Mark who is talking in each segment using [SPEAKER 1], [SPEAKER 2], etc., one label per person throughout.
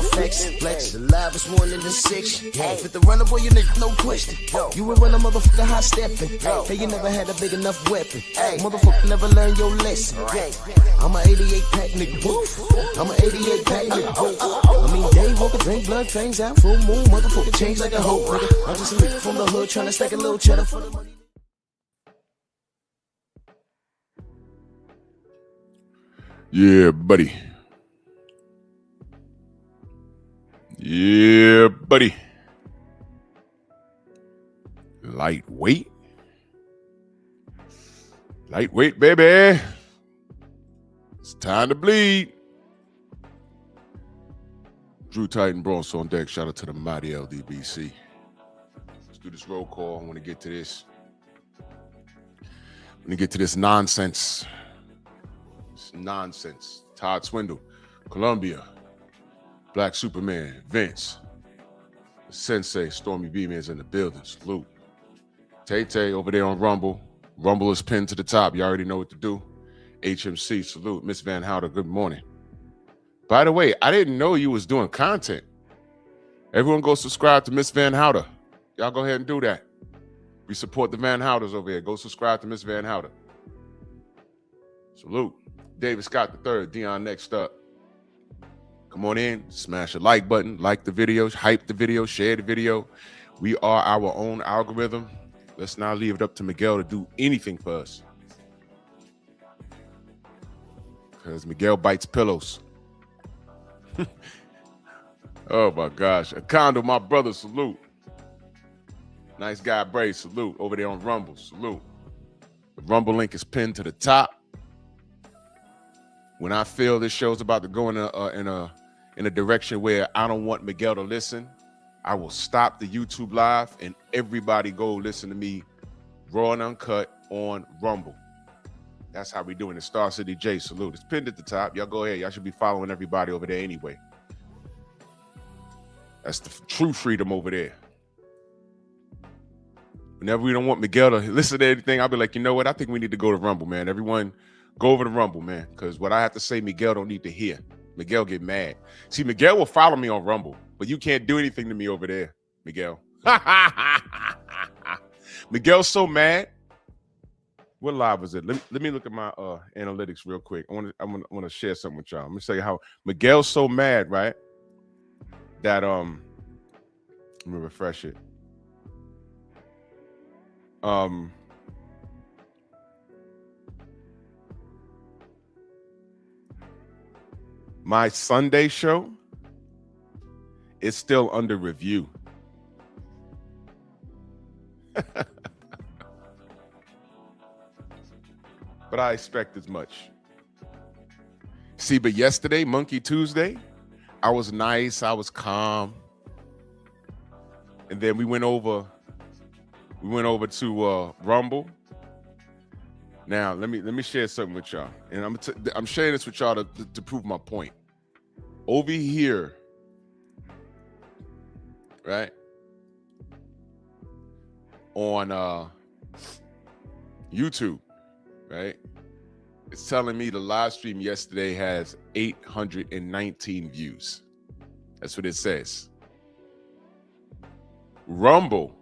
[SPEAKER 1] flex. The livest one in the section. Fit the runner, boy, you nigga, no question. You will run a motherfucker high stepping. Hey, you never had a big enough weapon. Motherfucker never learned your lesson. I'm a 88 pack nigga. I'm a 88 pack nigga. I mean, day walker, drink blood, trains out, full moon, motherfucker change like a hoe, nigga. I'm just a nigga from the hood trying to stack a little cheddar for the money.
[SPEAKER 2] Yeah, buddy. Yeah, buddy. Lightweight. Lightweight, baby. It's time to bleed. Drew Titan Bronx on deck. Shout out to the mighty LDBC. Let's do this roll call. I want to get to this. Nonsense. It's nonsense. Todd Swindle, Columbia, Black Superman, Vince, Sensei, Stormy B-Man's in the building. Salute. Tay-Tay over there on Rumble. Rumble is pinned to the top. You already know what to do. HMC, salute. Miss Van Houder, good morning. By the way, I didn't know you was doing content. Everyone go subscribe to Miss Van Houder. Y'all go ahead and do that. We support the Van Houders over here. Go subscribe to Miss Van Houder. Salute. David Scott III, Dion next up. Come on in, smash the like button, like the video, hype the video, share the video. We are our own algorithm. Let's not leave it up to Miguel to do anything for us. Because Miguel bites pillows. Oh my gosh. Acondo, my brother, salute. Nice guy, Brave, salute. Over there on Rumble, salute. The Rumble link is pinned to the top. When I feel this show's about to go in a direction where I don't want Miguel to listen, I will stop the YouTube live and everybody go listen to me raw and uncut on Rumble. That's how we doing it. Star City J, salute. It's pinned at the top. Y'all go ahead. Y'all should be following everybody over there anyway. That's the true freedom over there. Whenever we don't want Miguel to listen to anything, I'll be like, you know what? I think we need to go to Rumble, man. Everyone go over to Rumble, man. Because what I have to say, Miguel don't need to hear. Miguel get mad. See, Miguel will follow me on Rumble, but you can't do anything to me over there, Miguel. Miguel's so mad. What live was it? Let me look at my analytics real quick. I want to share something with y'all. I'm gonna say how Miguel's so mad, right? That let me refresh it. My Sunday show is still under review. But I expect as much. See, but yesterday, Monkey Tuesday, I was nice, I was calm. And then we went over to Rumble. Now, let me share something with y'all. And I'm sharing this with y'all to prove my point. Over here, right? On YouTube, right? It's telling me the live stream yesterday has 819 views. That's what it says. Rumble,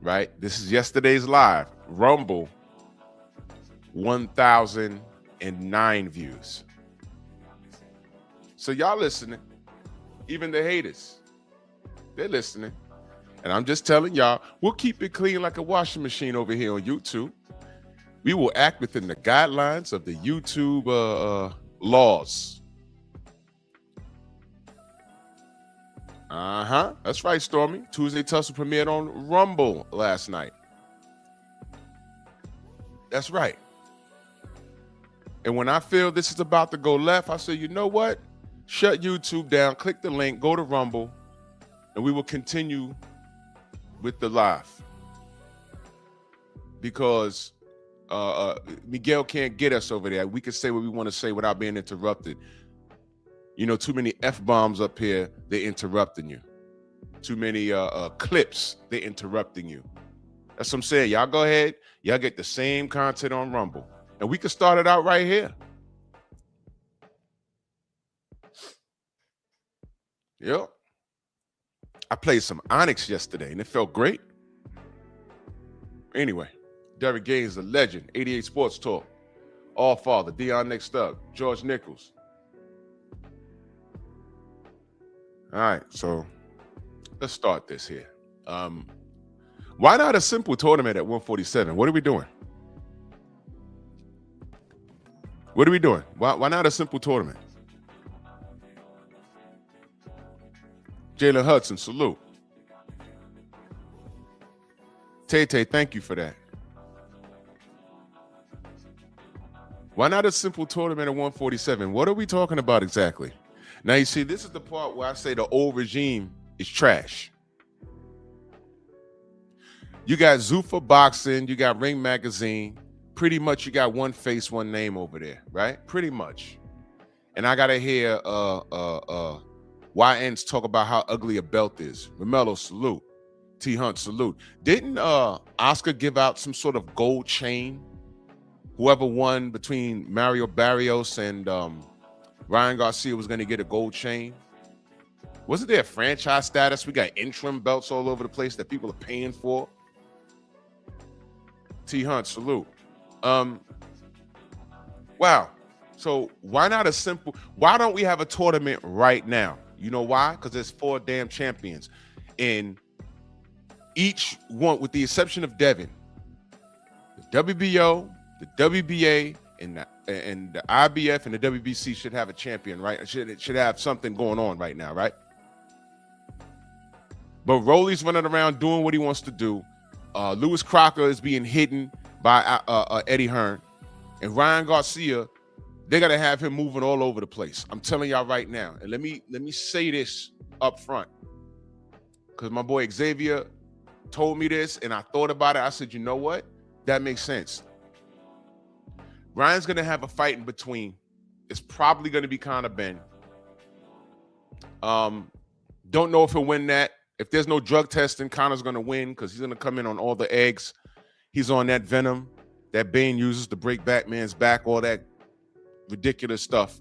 [SPEAKER 2] right? This is yesterday's live. Rumble, 1,009 views. So y'all listening, even the haters, they're listening. And I'm just telling y'all, we'll keep it clean like a washing machine over here on YouTube. We will act within the guidelines of the YouTube laws. That's right, Stormy. Tuesday Tussle premiered on Rumble last night. That's right. And when I feel this is about to go left, I say, you know what? Shut YouTube down, click the link, go to Rumble, and we will continue with the live. Because Miguel can't get us over there. We can say what we want to say without being interrupted. You know, too many F-bombs up here, they're interrupting you. Too many clips, they're interrupting you. That's what I'm saying. Y'all go ahead. Y'all get the same content on Rumble. And we can start it out right here. Yep. I played some Onyx yesterday, and it felt great. Anyway, Derek Gaines, the legend, 88 Sports Talk, All Father, Dion Next Up, George Nichols. All right, so let's start this here. Why not a simple tournament at 147? What are we doing? What are we doing? Why not a simple tournament? Jalen Hudson, salute. Tay, thank you for that. Why not a simple tournament at 147? What are we talking about exactly? Now, you see, this is the part where I say the old regime is trash. You got Zuffa Boxing, you got Ring Magazine. Pretty much you got one face, one name over there, right? Pretty much. And I got to hear YNs talk about how ugly a belt is. Romello, salute. T Hunt, salute. Didn't Oscar give out some sort of gold chain? Whoever won between Mario Barrios and Ryan Garcia was going to get a gold chain. Wasn't there a franchise status? We got interim belts all over the place that people are paying for. T Hunt, salute. Wow. So why not a simple, why don't we have a tournament right now? You know why? Because there's 4 damn champions. And each one, with the exception of Devin, the WBO, the WBA, and the IBF and the WBC should have a champion, right? It should have something going on right now, right? But Rolly's running around doing what he wants to do. Lewis Crocker is being hidden by Eddie Hearn. And Ryan Garcia, they're going to have him moving all over the place. I'm telling y'all right now. And let me say this up front. Because my boy Xavier told me this, and I thought about it. I said, you know what? That makes sense. Ryan's going to have a fight in between. It's probably going to be Conor Benn. Don't know if he'll win that. If there's no drug testing, Conor's going to win because he's going to come in on all the eggs. He's on that venom that Bane uses to break Batman's back, all that ridiculous stuff.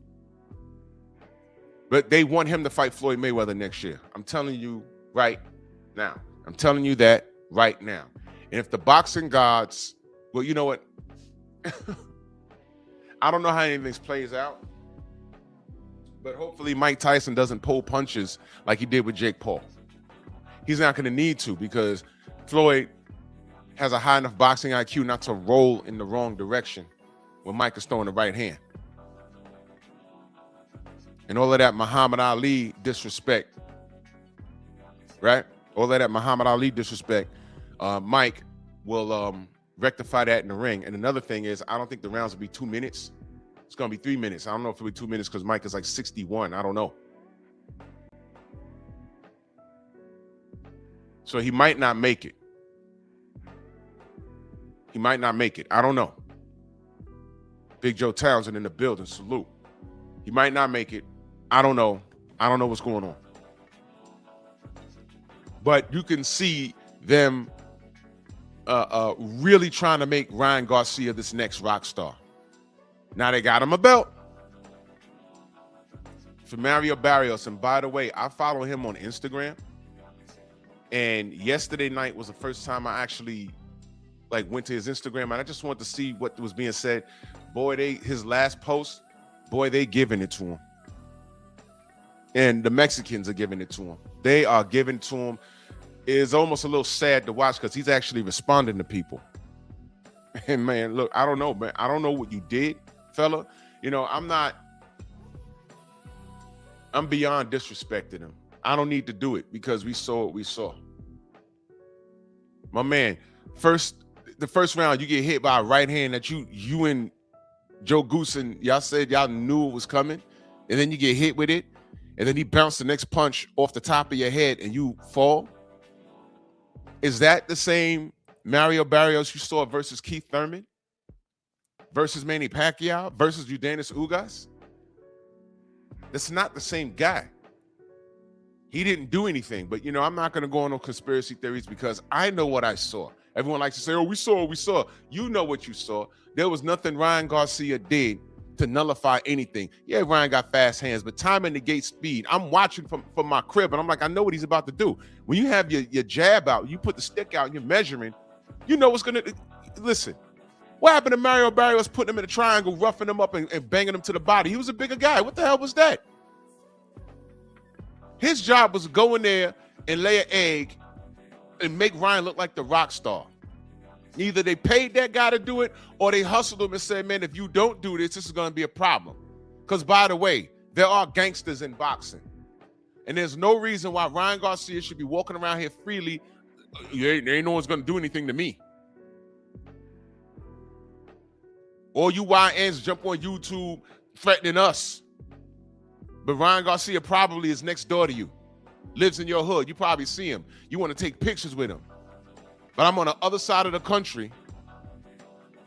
[SPEAKER 2] But they want him to fight Floyd Mayweather next year. I'm telling you right now. I'm telling you that right now. And if the boxing gods, well, you know what? I don't know how anything plays out. But hopefully Mike Tyson doesn't pull punches like he did with Jake Paul. He's not going to need to because Floyd has a high enough boxing IQ not to roll in the wrong direction when Mike is throwing the right hand. And all of that Muhammad Ali disrespect, right? All of that Muhammad Ali disrespect, Mike will rectify that in the ring. And another thing is, I don't think the rounds will be 2 minutes. It's going to be 3 minutes. I don't know if it'll be 2 minutes because Mike is like 61. I don't know. So he might not make it. He might not make it. I don't know. Big Joe Townsend in the building. Salute. He might not make it. I don't know. I don't know what's going on. But you can see them really trying to make Ryan Garcia this next rock star. Now they got him a belt. For Mario Barrios. And by the way, I follow him on Instagram. And yesterday night was the first time I actually went to his Instagram, and I just wanted to see what was being said. Boy, his last post, boy, they giving it to him. And the Mexicans are giving it to him. They are giving it to him. It's almost a little sad to watch because he's actually responding to people. And man, look, I don't know, man. I don't know what you did, fella. You know, I'm beyond disrespecting him. I don't need to do it because we saw what we saw. My man, the first round, you get hit by a right hand that you and Joe Goosen, y'all said y'all knew it was coming, and then you get hit with it, and then he bounced the next punch off the top of your head and you fall. Is that the same Mario Barrios you saw versus Keith Thurman? Versus Manny Pacquiao? Versus Yordenis Ugas? That's not the same guy. He didn't do anything, but I'm not going to go on no conspiracy theories because I know what I saw. Everyone likes to say, oh, we saw. You know what you saw. There was nothing Ryan Garcia did to nullify anything. Yeah, Ryan got fast hands, but time negates speed. I'm watching from my crib, and I'm like, I know what he's about to do. When you have your jab out, you put the stick out, and you're measuring, you know what's going to... Listen, what happened to Mario Barrios putting him in a triangle, roughing him up, and banging him to the body? He was a bigger guy. What the hell was that? His job was to go in there and lay an egg and make Ryan look like the rock star. Either they paid that guy to do it, or they hustled him and said, man, if you don't do this, this is going to be a problem. Because, by the way, there are gangsters in boxing. And there's no reason why Ryan Garcia should be walking around here freely. There ain't no one's going to do anything to me. All you YNs jump on YouTube threatening us. But Ryan Garcia probably is next door to you. Lives in your hood. You probably see him. You want to take pictures with him. But I'm on the other side of the country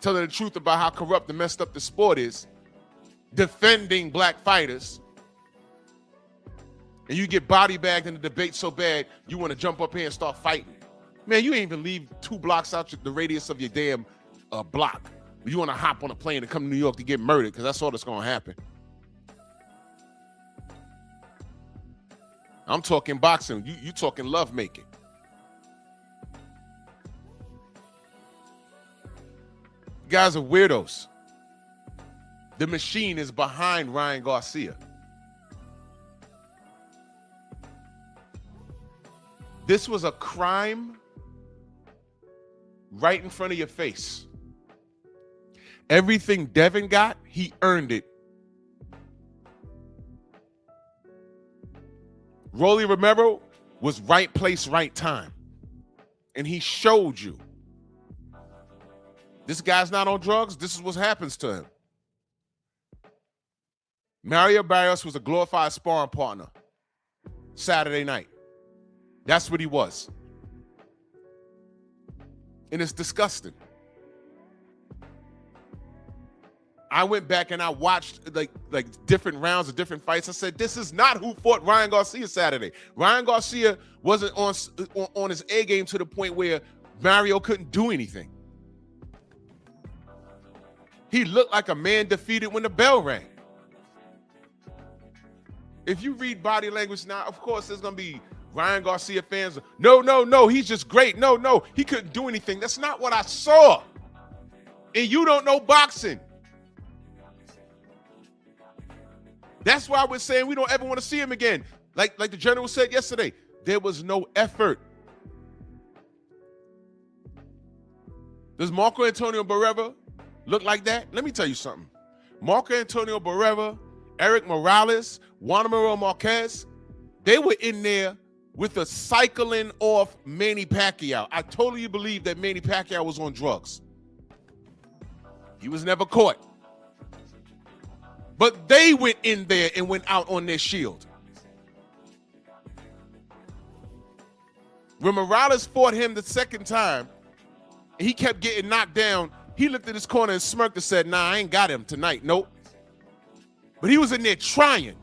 [SPEAKER 2] telling the truth about how corrupt and messed up the sport is, defending black fighters, and you get body bagged in the debate so bad you want to jump up here and start fighting. Man, you ain't even leave 2 blocks out the radius of your damn block. You want to hop on a plane and come to New York to get murdered, because that's all that's going to happen. I'm talking boxing. You talking lovemaking. You guys are weirdos. The machine is behind Ryan Garcia. This was a crime right in front of your face. Everything Devin got, he earned it. Rolly Romero was right place, right time. And he showed you. This guy's not on drugs. This is what happens to him. Mario Barrios was a glorified sparring partner Saturday night. That's what he was. And it's disgusting. I went back and I watched like different rounds of different fights. I said, this is not who fought Ryan Garcia Saturday. Ryan Garcia wasn't on his A game to the point where Mario couldn't do anything. He looked like a man defeated when the bell rang. If you read body language now, of course, there's going to be Ryan Garcia fans. No, he's just great. No, he couldn't do anything. That's not what I saw. And you don't know boxing. That's why we're saying we don't ever want to see him again. Like the general said yesterday, there was no effort. Does Marco Antonio Barrera look like that? Let me tell you something. Marco Antonio Barrera, Eric Morales, Juan Manuel Marquez, they were in there with a cycling off Manny Pacquiao. I totally believe that Manny Pacquiao was on drugs. He was never caught. But they went in there and went out on their shield. When Morales fought him the second time, and he kept getting knocked down, he looked at his corner and smirked and said, nah, I ain't got him tonight. Nope. But he was in there trying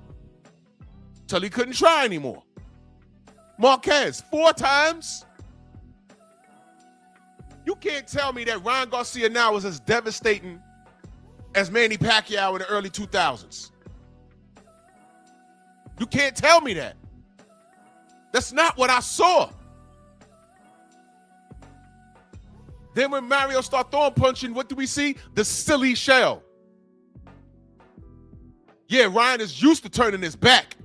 [SPEAKER 2] till he couldn't try anymore. Marquez, 4 times. You can't tell me that Ryan Garcia now is as devastating as Manny Pacquiao in the early 2000s. You can't tell me that. That's not what I saw. Then when Mario started throwing punching, what do we see? The silly shell. Yeah, Ryan is used to turning his back.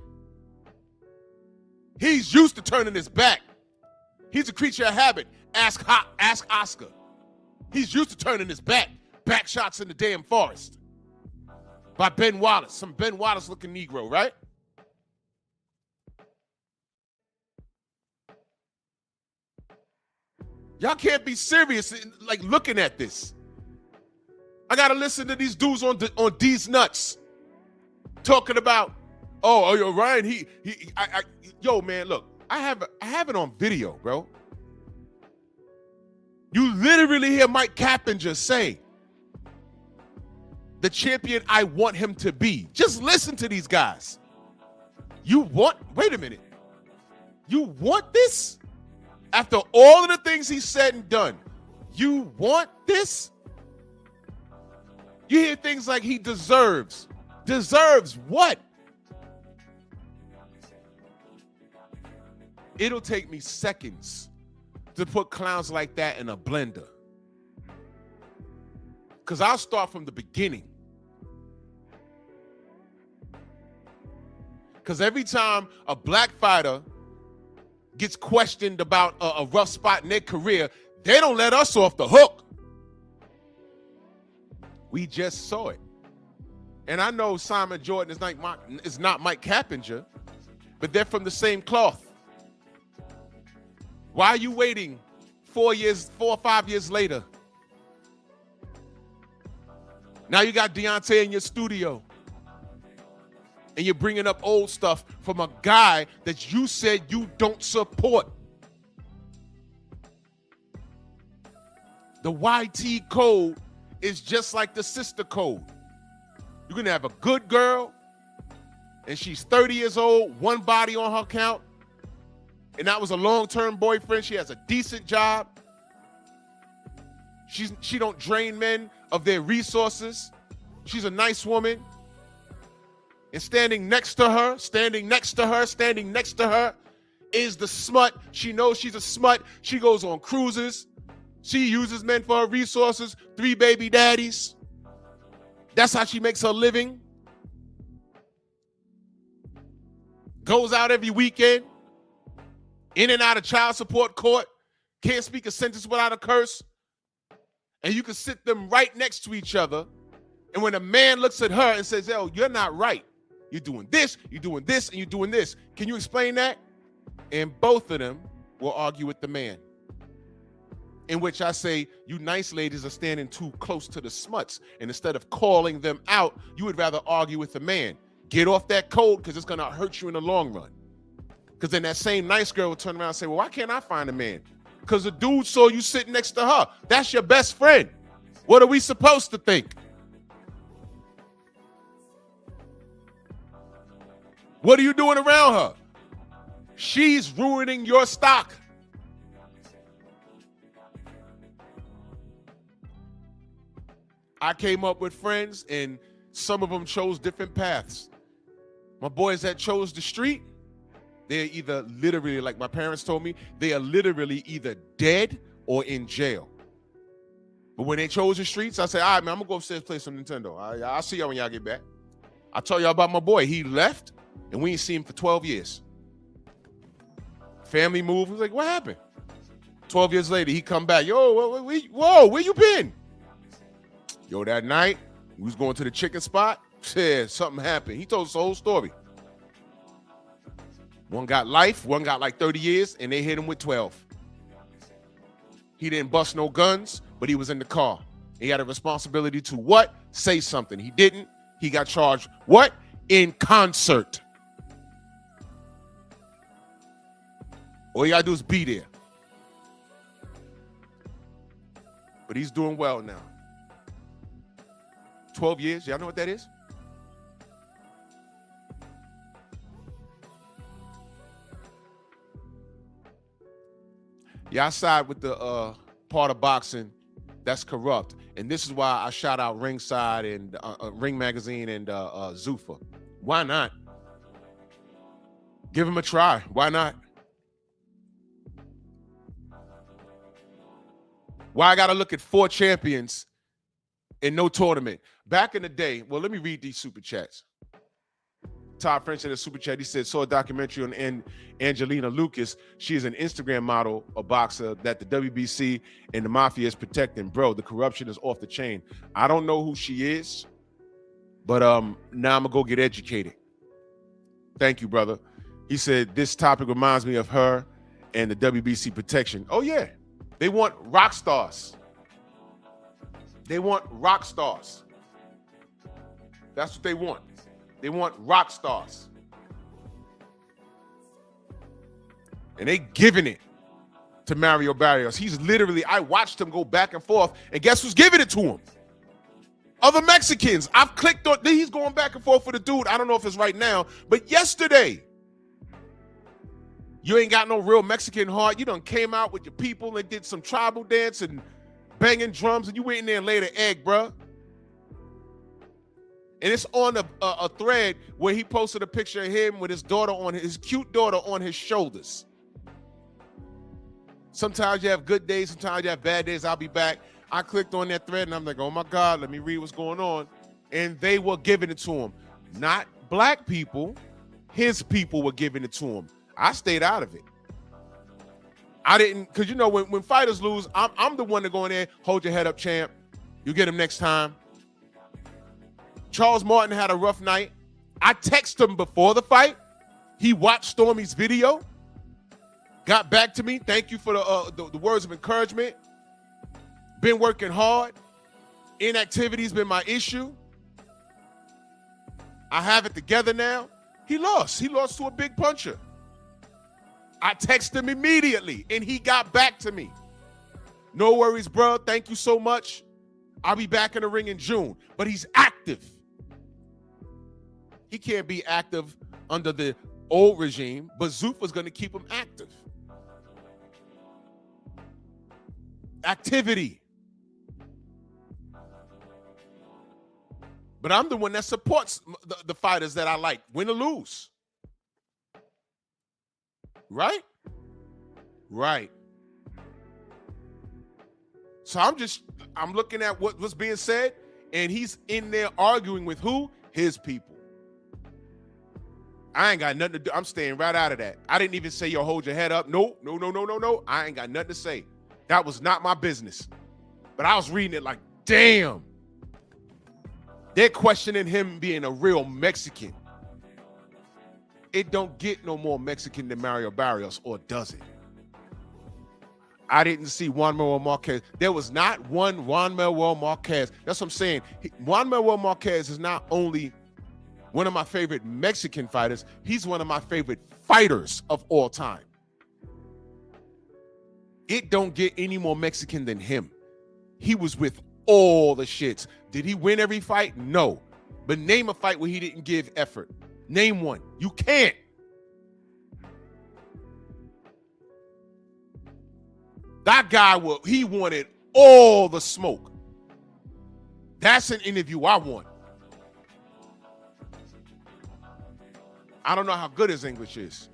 [SPEAKER 2] He's used to turning his back. He's a creature of habit. Ask Oscar. He's used to turning his back. Back shots in the damn forest. By Ben Wallace. Some Ben Wallace looking Negro, right? Y'all can't be serious like looking at this. I gotta listen to these dudes on D's Nuts talking about, yo, Ryan, yo, man, look, I have it on video, bro. You literally hear Mike Cappinger say, the champion I want him to be. Just listen to these guys. Wait a minute. You want this? After all of the things he said and done, you want this? You hear things like he deserves. Deserves what? It'll take me seconds to put clowns like that in a blender. Because I'll start from the beginning. Because every time a black fighter gets questioned about a rough spot in their career, they don't let us off the hook. We just saw it. And I know Simon Jordan is not Mike Cappinger, but they're from the same cloth. Why are you waiting 4 or 5 years later? Now you got Deontay in your studio. And you're bringing up old stuff from a guy that you said you don't support. The YT code is just like the sister code. You're going to have a good girl, and she's 30 years old, one body on her count, and that was a long-term boyfriend. She has a decent job. She don't drain men of their resources. She's a nice woman. And standing next to her is the smut. She knows she's a smut. She goes on cruises. She uses men for her resources. 3 baby daddies. That's how she makes her living. Goes out every weekend. In and out of child support court. Can't speak a sentence without a curse. And you can sit them right next to each other. And when a man looks at her and says, "Yo, you're not right. You're doing this, and you're doing this. Can you explain that?" And both of them will argue with the man. In which I say, you nice ladies are standing too close to the smuts. And instead of calling them out, you would rather argue with the man. Get off that code because it's going to hurt you in the long run. Because then that same nice girl will turn around and say, "Well, why can't I find a man?" Because the dude saw you sitting next to her. That's your best friend. What are we supposed to think? What are you doing around her? She's ruining your stock. I came up with friends, and some of them chose different paths. My boys that chose the street, they're either literally, like my parents told me, they are literally either dead or in jail. But when they chose the streets, I said, "All right, man, I'm going to go upstairs and play some Nintendo. I'll see y'all when y'all get back." I told y'all about my boy. He left, and we ain't seen him for 12 years. Family moved. He was like, "What happened?" 12 years later, he come back. "Yo, where you been?" "Yo, that night, we was going to the chicken spot. Yeah, something happened." He told us the whole story. One got life, one got like 30 years, and they hit him with 12. He didn't bust no guns, but he was in the car. He had a responsibility to what? Say something. He didn't. He got charged what? In concert. All you gotta do is be there. But he's doing well now. 12 years, y'all know what that is? Yeah, I side with the part of boxing that's corrupt. And this is why I shout out Ringside and Ring Magazine and Zuffa. Why not? Give him a try. Why not? Why I got to look at 4 champions and no tournament? Back in the day, well, let me read these super chats. Todd French in a super chat, he said, "Saw a documentary on Angelina Lucas. She is an Instagram model, a boxer that the WBC and the mafia is protecting." Bro, the corruption is off the chain. I don't know who she is, but now I'm going to go get educated. Thank you, brother. He said, "This topic reminds me of her and the WBC protection." Oh, yeah. They want rock stars. They want rock stars. That's what they want. They want rock stars. And they giving it to Mario Barrios. He's literally, I watched him go back and forth, and guess who's giving it to him? Other Mexicans. I've clicked on, he's going back and forth for the dude. I don't know if it's right now, but yesterday, you ain't got no real Mexican heart. You done came out with your people and did some tribal dance and banging drums, and you went in there and laid an egg, bruh. And it's on a thread where he posted a picture of him with his daughter his cute daughter on his shoulders. Sometimes you have good days, sometimes you have bad days. I'll be back. I clicked on that thread and I'm like, oh my God, let me read what's going on. And they were giving it to him. Not black people, his people were giving it to him. I stayed out of it. I didn't, because you know, when fighters lose, I'm the one to go in there, hold your head up, champ. You get him next time. Charles Martin had a rough night. I texted him before the fight. He watched Stormy's video, got back to me. Thank you for the words of encouragement. Been working hard. Inactivity's been my issue. I have it together now. He lost. He lost to a big puncher. I texted him immediately, and he got back to me. No worries, bro. Thank you so much. I'll be back in the ring in June. But he's active. He can't be active under the old regime, but Zuffa's going to keep him active. Activity. But I'm the one that supports the fighters that I like, win or lose. Right? Right. So I'm looking at what's being said, and he's in there arguing with who? His people. I ain't got nothing to do. I'm staying right out of that. I didn't even say, yo, hold your head up. No. I ain't got nothing to say. That was not my business. But I was reading it like, damn. They're questioning him being a real Mexican. It don't get no more Mexican than Mario Barrios, or does it? I didn't see Juan Manuel Marquez. There was not one Juan Manuel Marquez. That's what I'm saying. Juan Manuel Marquez is not only one of my favorite Mexican fighters, he's one of my favorite fighters of all time. It don't get any more Mexican than him. He was with all the shits. Did he win every fight? No. But name a fight where he didn't give effort. Name one. You can't. That guy, he wanted all the smoke. That's an interview I want. I don't know how good his English is,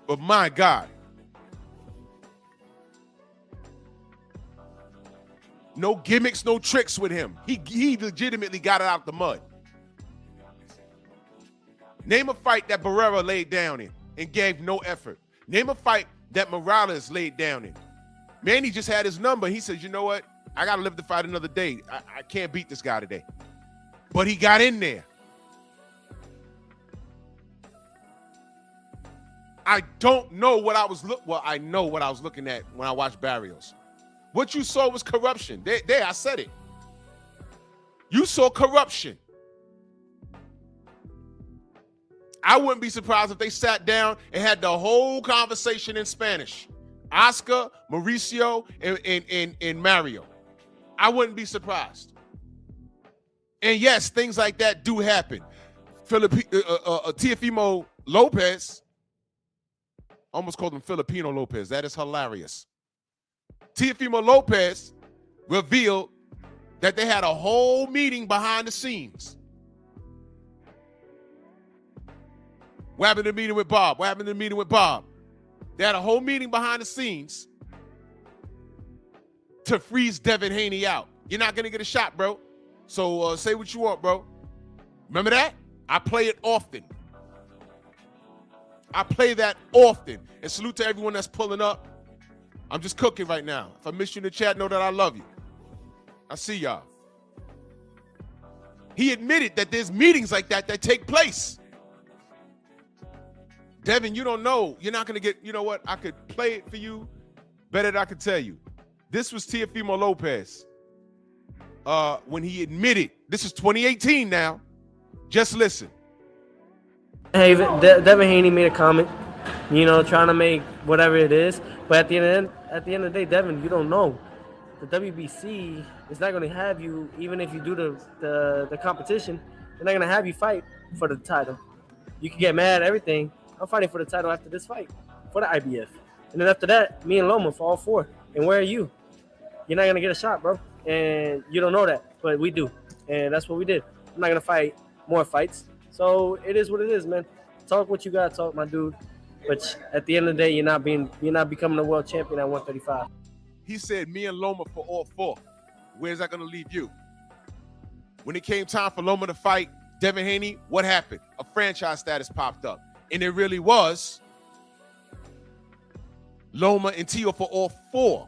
[SPEAKER 2] but my God. No gimmicks, no tricks with him. He legitimately got it out the mud. Name a fight that Barrera laid down in and gave no effort. Name a fight that Morales laid down in. Manny just had his number. He says, you know what? I got to live the fight another day. I can't beat this guy today. But he got in there. I don't know what I was I know what I was looking at when I watched Barrios. What you saw was corruption. There, I said it. You saw corruption. I wouldn't be surprised if they sat down and had the whole conversation in Spanish. Oscar, Mauricio, and Mario. I wouldn't be surprised. And yes, things like that do happen. Teofimo Lopez, almost called him Filipino Lopez. That is hilarious. Teofimo Lopez revealed that they had a whole meeting behind the scenes. What happened in the meeting with Bob? What happened in the meeting with Bob? They had a whole meeting behind the scenes to freeze Devin Haney out. You're not going to get a shot, bro. So say what you want, bro. Remember that? I play it often. I play that often. And salute to everyone that's pulling up. I'm just cooking right now. If I miss you in the chat, know that I love you. I see y'all. He admitted that there's meetings like that take place. Devin, you don't know. You're not going to get, you know what? I could play it for you better than I could tell you. This was Teofimo Lopez when he admitted, this is 2018 now. Just listen.
[SPEAKER 3] Hey, Devin Haney made a comment, trying to make whatever it is. But at the end of the day, Devin, you don't know. The WBC is not going to have you, even if you do the competition, they're not going to have you fight for the title. You can get mad at everything. I'm fighting for the title after this fight, for the IBF. And then after that, me and Loma for all four. And where are you? You're not going to get a shot, bro. And you don't know that, but we do. And that's what we did. I'm not gonna fight more fights. So it is what it is, man. Talk what you got to talk, my dude. But at the end of the day, you're not becoming a world champion at 135.
[SPEAKER 2] He said, me and Loma for all 4. Where's that going to leave you? When it came time for Loma to fight Devin Haney, what happened? A franchise status popped up. And it really was Loma and Tio for all 4.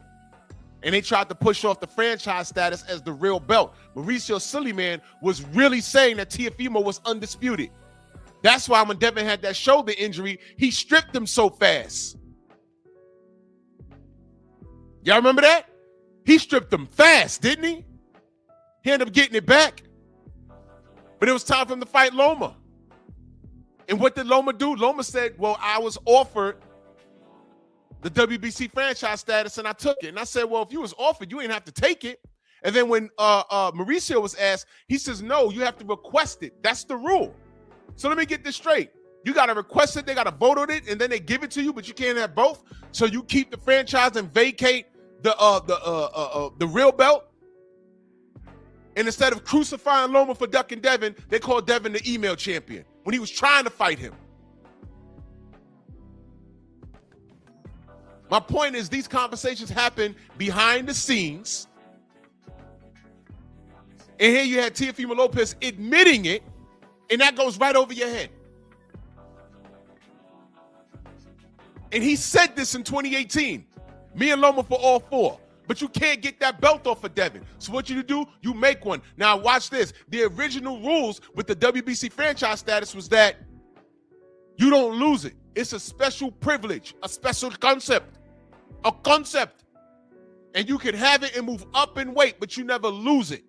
[SPEAKER 2] And they tried to push off the franchise status as the real belt. Mauricio Suleiman was really saying that Teofimo was undisputed. That's why when Devin had that shoulder injury, he stripped him so fast. Y'all remember that? He stripped him fast, didn't he? He ended up getting it back. But it was time for him to fight Loma. And what did Loma do? Loma said, well, I was offered the WBC franchise status and I took it. And I said, well, if you was offered, you ain't have to take it. And then when Mauricio was asked, he says, no, you have to request it. That's the rule. So let me get this straight. You got to request it, they got to vote on it, and then they give it to you, but you can't have both. So you keep the franchise and vacate the real belt. And instead of crucifying Loma for ducking Devin, they called Devin the email champion when he was trying to fight him. My point is these conversations happen behind the scenes. And here you had Teofimo Lopez admitting it, and that goes right over your head. And he said this in 2018. Me and Loma for all 4. But you can't get that belt off of Devin. So what you do, you make one. Now watch this. The original rules with the WBC franchise status was that you don't lose it. It's a special privilege, a special concept, a concept. And you can have it and move up in weight, but you never lose it.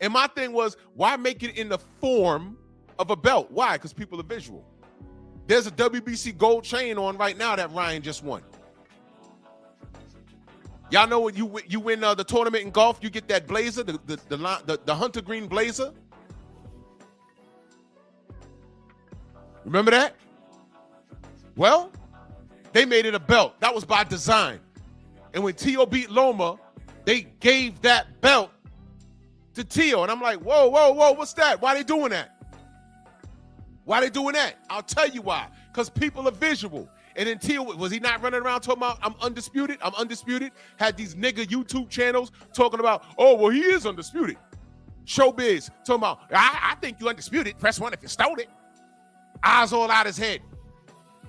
[SPEAKER 2] And my thing was, why make it in the form of a belt? Why? Because people are visual. There's a WBC gold chain on right now that Ryan just won. Y'all know when you win the tournament in golf, you get that blazer, the hunter green blazer. Remember that? Well, they made it a belt. That was by design. And when Tio beat Loma, they gave that belt to Tio. And I'm like, whoa, whoa, whoa, what's that? Why they doing that? Why they doing that? I'll tell you why. Because people are visual. And then Tio, was he not running around talking about, I'm undisputed? I'm undisputed. Had these nigga YouTube channels talking about, oh, well, he is undisputed. Showbiz talking about, I think you undisputed. Press 1 if you stole it. Eyes all out his head.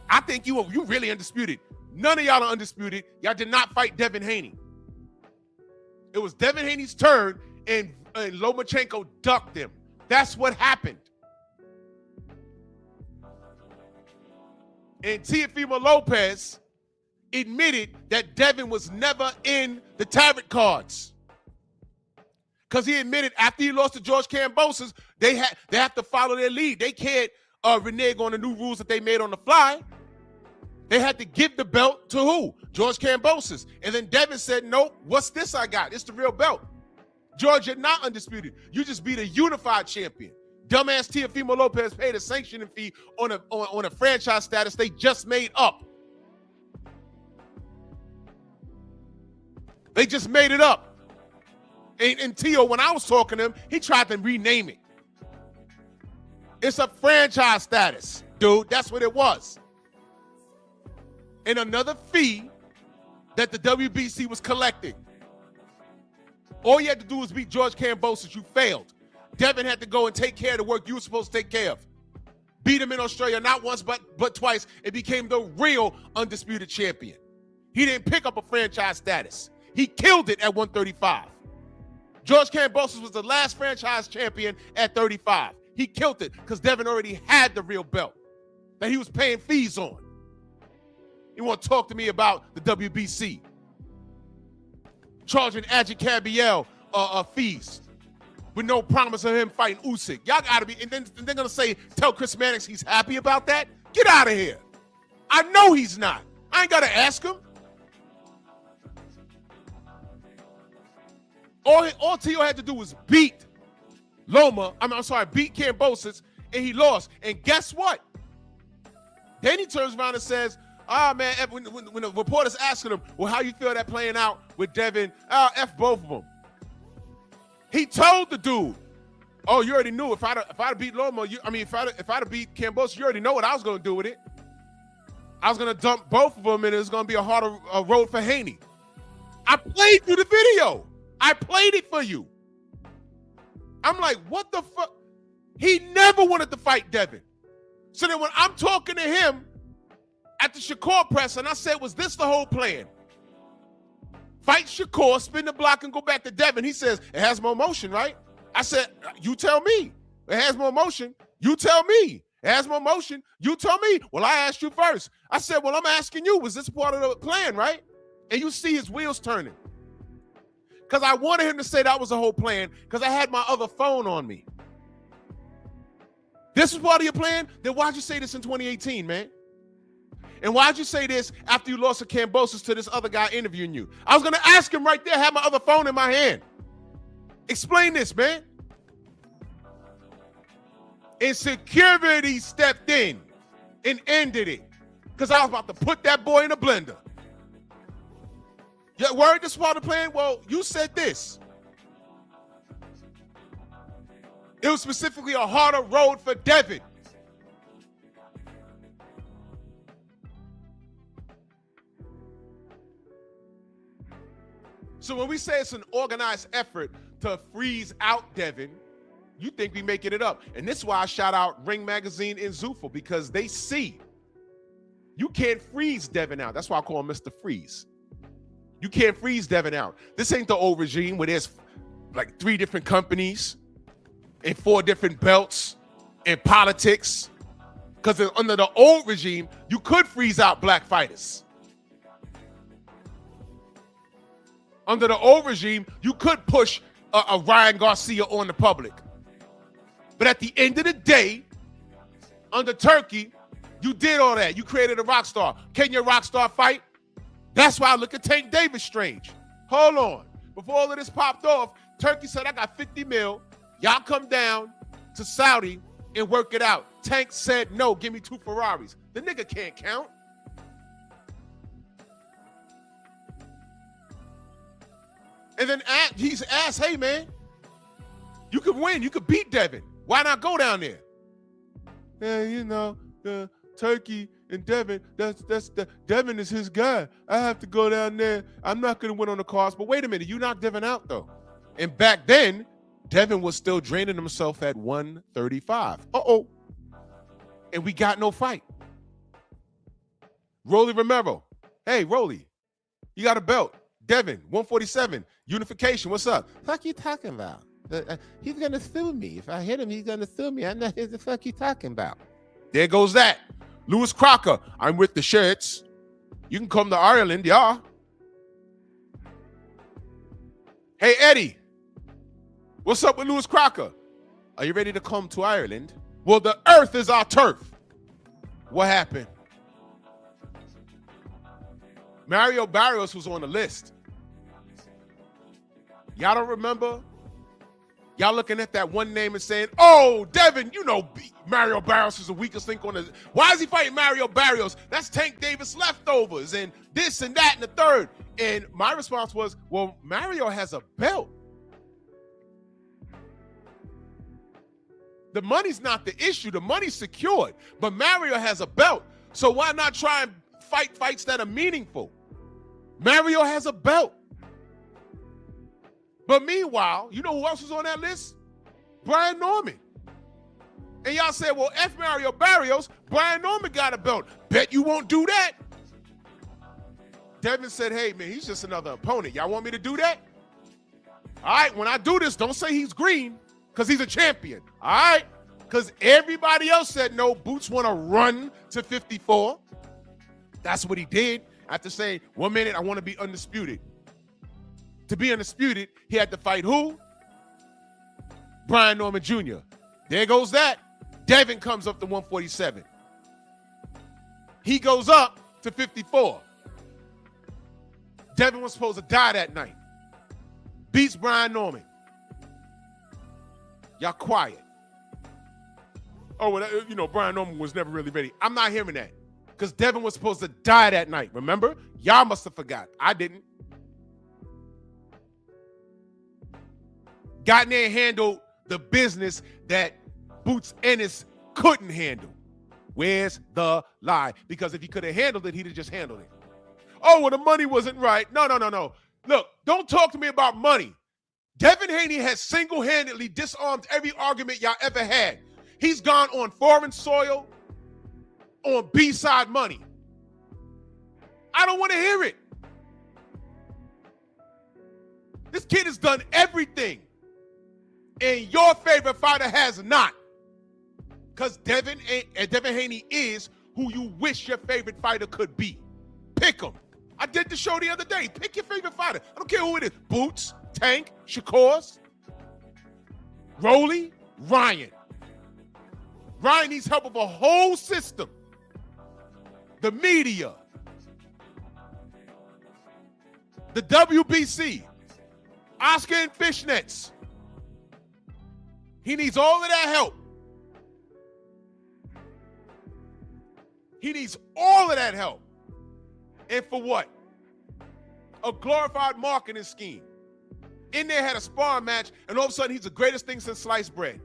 [SPEAKER 2] I think you really undisputed. None of y'all are undisputed. Y'all did not fight Devin Haney. It was Devin Haney's turn, and Lomachenko ducked him. That's what happened. And Teofimo Lopez admitted that Devin was never in the tarot cards. Because he admitted after he lost to George Kambosos, they have to follow their lead. They can't renege on the new rules that they made on the fly. They had to give the belt to who? George Kambosos. And then Devin said, nope, what's this I got? It's the real belt. George, you're not undisputed. You just beat a unified champion. Dumbass Teofimo Lopez paid a sanctioning fee on a franchise status they just made up. They just made it up. And Tio, when I was talking to him, he tried to rename it. It's a franchise status, dude. That's what it was. And another fee that the WBC was collecting. All you had to do was beat George Kambosos. You failed. Devin had to go and take care of the work you were supposed to take care of. Beat him in Australia not once but twice. It became the real undisputed champion. He didn't pick up a franchise status. He killed it at 135. George Kambosos was the last franchise champion at 35. He killed it because Devin already had the real belt that he was paying fees on. You want to talk to me about the WBC? Charging Adji Cabiel fees with no promise of him fighting Usyk. Y'all got to be, and then they're going to say, tell Chris Mannix he's happy about that? Get out of here. I know he's not. I ain't got to ask him. All Tio had to do was beat Loma, beat Kambosos, and he lost. And guess what? Then he turns around and says, man, when the reporter's asking him, well, how you feel that playing out with Devin? F both of them. He told the dude, Oh, you already knew if I'd beat Lomo, if I'd beat Kambosos, you already know what I was gonna do with it. I was gonna dump both of them, and it was gonna be a harder road for Haney. I played you the video. I played it for you. I'm like, what the fuck? He never wanted to fight Devin. So then when I'm talking to him at the Shakur press, and I said, was this the whole plan? Fight Shakur, spin the block, and go back to Devin. He says, it has more motion, right? I said, you tell me. It has more motion. You tell me. It has more motion. You tell me. Well, I asked you first. I said, well, I'm asking you, was this part of the plan, right? And you see his wheels turning. Because I wanted him to say that was the whole plan because I had my other phone on me. This was part of your plan? Then why'd you say this in 2018, man? And why'd you say this after you lost to Kambosos to this other guy interviewing you? I was going to ask him right there, have my other phone in my hand. Explain this, man. And security stepped in and ended it because I was about to put that boy in a blender. You worried this part of the plan? Well, you said this. It was specifically a harder road for Devin. So when we say it's an organized effort to freeze out Devin, you think we making it up. And this is why I shout out Ring Magazine and Zuffa, because they see you can't freeze Devin out. That's why I call him Mr. Freeze. You can't freeze Devin out. This ain't the old regime where there's like 3 different companies and 4 different belts and politics. Because under the old regime, you could freeze out black fighters. Under the old regime, you could push a Ryan Garcia on the public. But at the end of the day, under Turkey, you did all that. You created a rock star. Can your rock star fight? That's why I look at Tank Davis strange. Hold on. Before all of this popped off, Turkey said, I got 50 mil. Y'all come down to Saudi and work it out. Tank said, no, give me 2 Ferraris. The nigga can't count. And then he's asked, hey, man, you could win. You could beat Devin. Why not go down there? Yeah, you know, Turkey and Devin, Devin is his guy. I have to go down there. I'm not going to win on the cards. But wait a minute, you knocked Devin out, though. And back then, Devin was still draining himself at 135. Uh-oh. And we got no fight. Rolly Romero. Hey, Rolly, you got a belt. Devin, 147. Unification, what's up?
[SPEAKER 4] Fuck you talking about? He's gonna sue me. If I hit him, he's gonna sue me. I know what the fuck you talking about.
[SPEAKER 2] There goes that. Lewis Crocker, I'm with the shirts. You can come to Ireland, yeah. Hey, Eddie, what's up with Lewis Crocker? Are you ready to come to Ireland? Well, the earth is our turf. What happened? Mario Barrios was on the list. Y'all don't remember? Y'all looking at that one name and saying, oh, Devin, you know Mario Barrios is the weakest link on the... Why is he fighting Mario Barrios? That's Tank Davis leftovers and this and that and the third. And my response was, well, Mario has a belt. The money's not the issue. The money's secured. But Mario has a belt. So why not try and fight fights that are meaningful? Mario has a belt. But meanwhile, you know who else was on that list? Brian Norman. And y'all said, well, F Mario Barrios, Brian Norman got a belt. Bet you won't do that. Devin said, hey, man, he's just another opponent. Y'all want me to do that? All right, when I do this, don't say he's green because he's a champion. All right? Because everybody else said, no, Boots want to run to 54. That's what he did after saying, 1 minute, I want to be undisputed. To be undisputed, he had to fight who? Brian Norman Jr. There goes that. Devin comes up to 147. He goes up to 54. Devin was supposed to die that night. Beats Brian Norman. Y'all quiet. Oh, well, you know, Brian Norman was never really ready. I'm not hearing that. Because Devin was supposed to die that night. Remember? Y'all must have forgot. I didn't. Got in there and handled
[SPEAKER 4] the business that Boots Ennis couldn't handle. Where's the lie? Because if he could have handled it, he'd have just handled it. Oh, well, the money wasn't right. No. Look, don't talk to me about money. Devin Haney has single-handedly disarmed every argument y'all ever had. He's gone on foreign soil, on B-side money. I don't want to hear it. This kid has done everything, and your favorite fighter has not. Because Devin Haney is who you wish your favorite fighter could be. Pick him. I did the show the other day. Pick your favorite fighter. I don't care who it is. Boots, Tank, Shakur, Rolly, Ryan. Ryan needs help of a whole system. The media. The WBC. Oscar and Fishnets. He needs all of that help. He needs all of that help. And for what? A glorified marketing scheme. In there had a sparring match, and all of a sudden he's the greatest thing since sliced bread.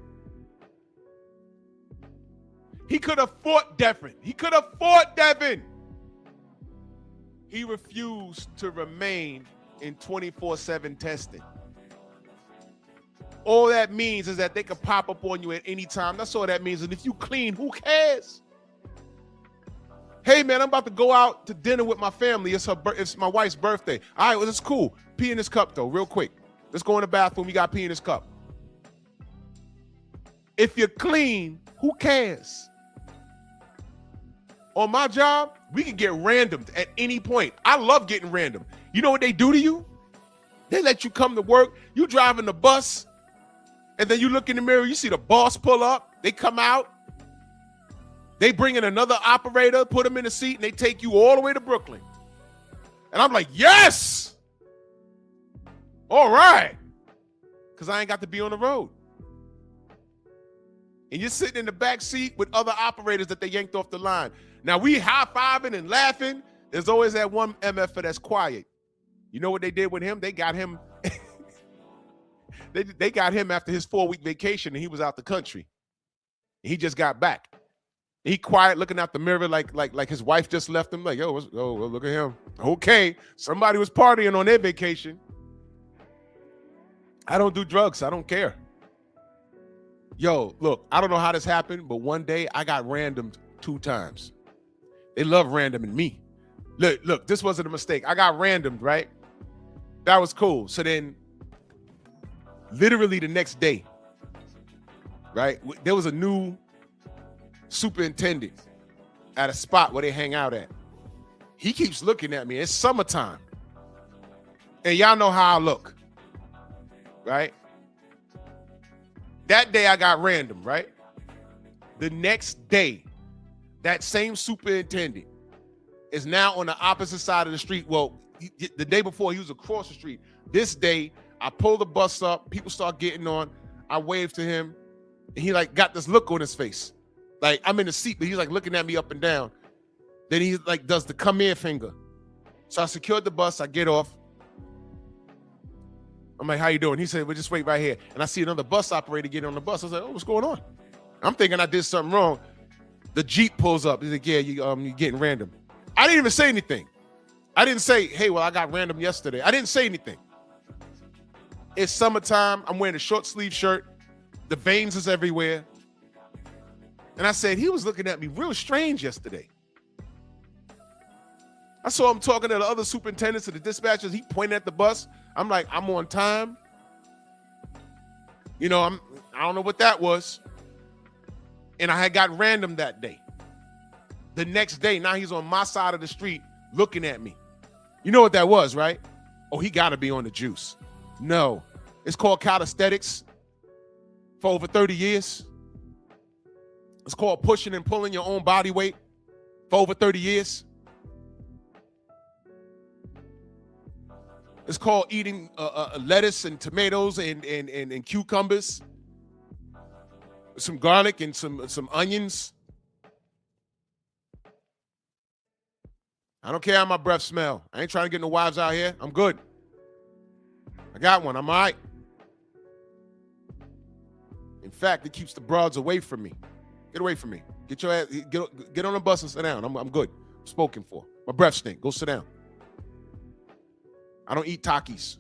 [SPEAKER 4] He could have fought Devin. He refused to remain in 24/7 testing. All that means is that they can pop up on you at any time. That's all that means. And if you clean, who cares? Hey, man, I'm about to go out to dinner with my family. It's my wife's birthday. All right, well, it's cool. Pee in this cup, though, real quick. Let's go in the bathroom. You got pee in this cup. If you're clean, who cares? On my job, we can get randomed at any point. I love getting random. You know what they do to you? They let you come to work. You driving the bus, and then you look in the mirror. You see the boss pull up. They come out. They bring in another operator, put them in a seat, and they take you all the way to Brooklyn. And I'm like, yes! All right. Because I ain't got to be on the road. And you're sitting in the back seat with other operators that they yanked off the line. Now, we high-fiving and laughing. There's always that one MFer that's quiet. You know what they did with him? They got him. they got him after his 4-week vacation, and he was out the country. He just got back. He quiet, looking out the mirror like his wife just left him. Like, well, look at him. Okay, somebody was partying on their vacation. I don't do drugs. I don't care. Yo, look, I don't know how this happened, but one day I got randomed 2 times. They love randoming me. Look, this wasn't a mistake. I got randomed, right? That was cool. So then, literally the next day, right, there was a new superintendent at a spot where they hang out at. He keeps looking at me. It's summertime. And y'all know how I look, right? That day I got random, right? The next day, that same superintendent is now on the opposite side of the street. Well, the day before he was across the street. This day, I pull the bus up. People start getting on. I wave to him. And he like got this look on his face. Like I'm in the seat, but he's like looking at me up and down. Then he like does the come here finger. So I secured the bus. I get off. I'm like, how you doing? He said, well, just wait right here. And I see another bus operator getting on the bus. I was like, oh, what's going on? I'm thinking I did something wrong. The Jeep pulls up. He's like, yeah, you're getting random. I didn't even say anything. I didn't say, hey, well, I got random yesterday. I didn't say anything. It's summertime. I'm wearing a short sleeve shirt. The veins is everywhere. And I said, he was looking at me real strange yesterday. I saw him talking to the other superintendents and the dispatchers. He pointed at the bus. I'm like, I'm on time. You know, I don't know what that was. And I had got random that day. The next day, now he's on my side of the street looking at me. You know what that was, right? Oh, he got to be on the juice. No. It's called calisthenics for over 30 years. It's called pushing and pulling your own body weight for over 30 years. It's called eating lettuce and tomatoes and cucumbers, some garlic and some onions. I don't care how my breath smell. I ain't trying to get no wives out here. I'm good. I got one. I'm all right. fact, it keeps the broads away from me. Get away from me. Get your ass, get on the bus and sit down. I'm good. Spoken for. My breath stink. Go sit down. I don't eat Takis.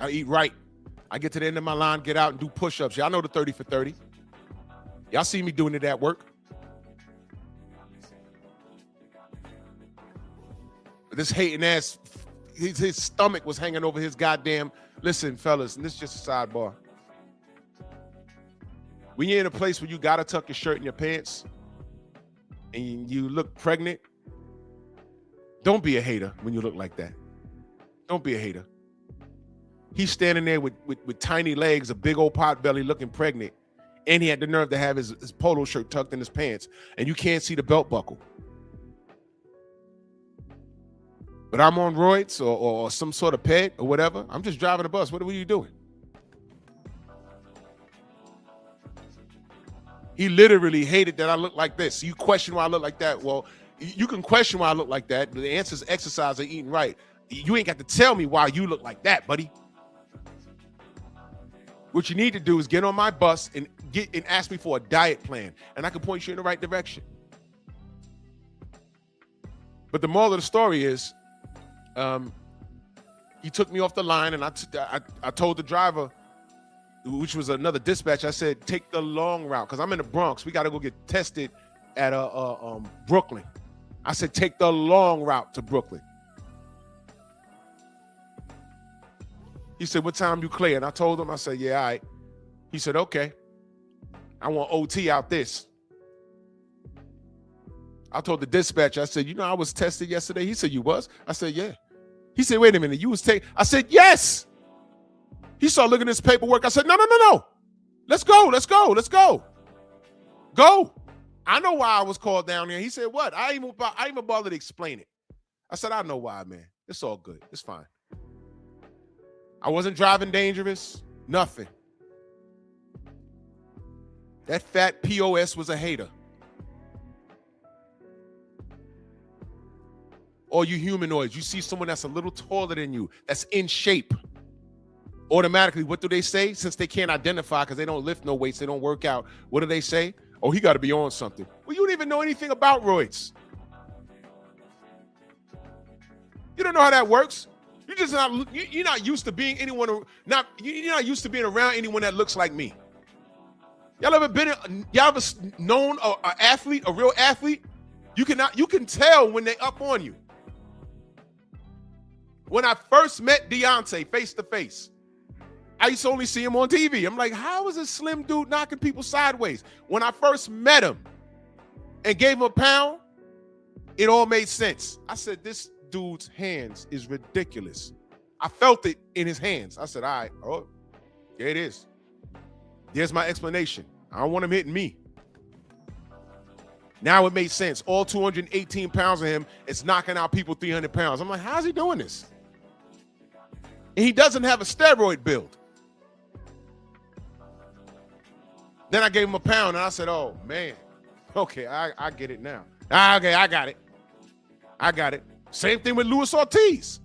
[SPEAKER 4] I eat right. I get to the end of my line, get out and do push-ups. Y'all know the 30 for 30. Y'all see me doing it at work. This hating ass, his stomach was hanging over his goddamn. Listen, fellas, and this is just a sidebar. When you're in a place where you gotta tuck your shirt in your pants and you look pregnant, don't be a hater when you look like that. Don't be a hater. He's standing there with tiny legs, a big old pot belly, looking pregnant, and he had the nerve to have his polo shirt tucked in his pants, and you can't see the belt buckle. But I'm on roids or some sort of ped or whatever. I'm just driving a bus. What are you doing? He literally hated that I look like this. You question why I look like that. Well, you can question why I look like that, but the answer is exercise and eating right. You ain't got to tell me why you look like that, buddy. What you need to do is get on my bus and ask me for a diet plan, and I can point you in the right direction. But the moral of the story is, he took me off the line, and I told the driver, which was another dispatch, I said, take the long route, because I'm in the Bronx. We got to go get tested at Brooklyn. I said, take the long route to Brooklyn. He said, what time you clear? And I told him, I said, yeah, all right. He said, okay. I want OT out this. I told the dispatcher, I said, you know, I was tested yesterday. He said, you was? I said, yeah. He said, wait a minute, you was taking? I said, yes. He started looking at his paperwork. I said, no. Let's go. Go. I know why I was called down there. He said, what? I ain't even bothered to explain it. I said, I know why, man. It's all good. It's fine. I wasn't driving dangerous. Nothing. That fat POS was a hater. All you humanoids, you see someone that's a little taller than you, that's in shape. Automatically, what do they say? Since they can't identify because they don't lift no weights, they don't work out, what do they say? Oh, he got to be on something. Well, you don't even know anything about roids. You don't know how that works. You're not used to being you're not used to being around anyone that looks like me. Y'all ever known an athlete, a real athlete? You can tell when they up on you. When I first met Deontay face to face, I used to only see him on TV. I'm like, how is this slim dude knocking people sideways? When I first met him and gave him a pound, it all made sense. I said, this dude's hands is ridiculous. I felt it in his hands. I said, all right, oh, there it is. There's my explanation. I don't want him hitting me. Now it made sense. All 218 pounds of him is knocking out people 300 pounds. I'm like, how's he doing this? And he doesn't have a steroid build. Then I gave him a pound and I said, oh, man. Okay, I get it now. Okay, I got it. Same thing with Luis Ortiz.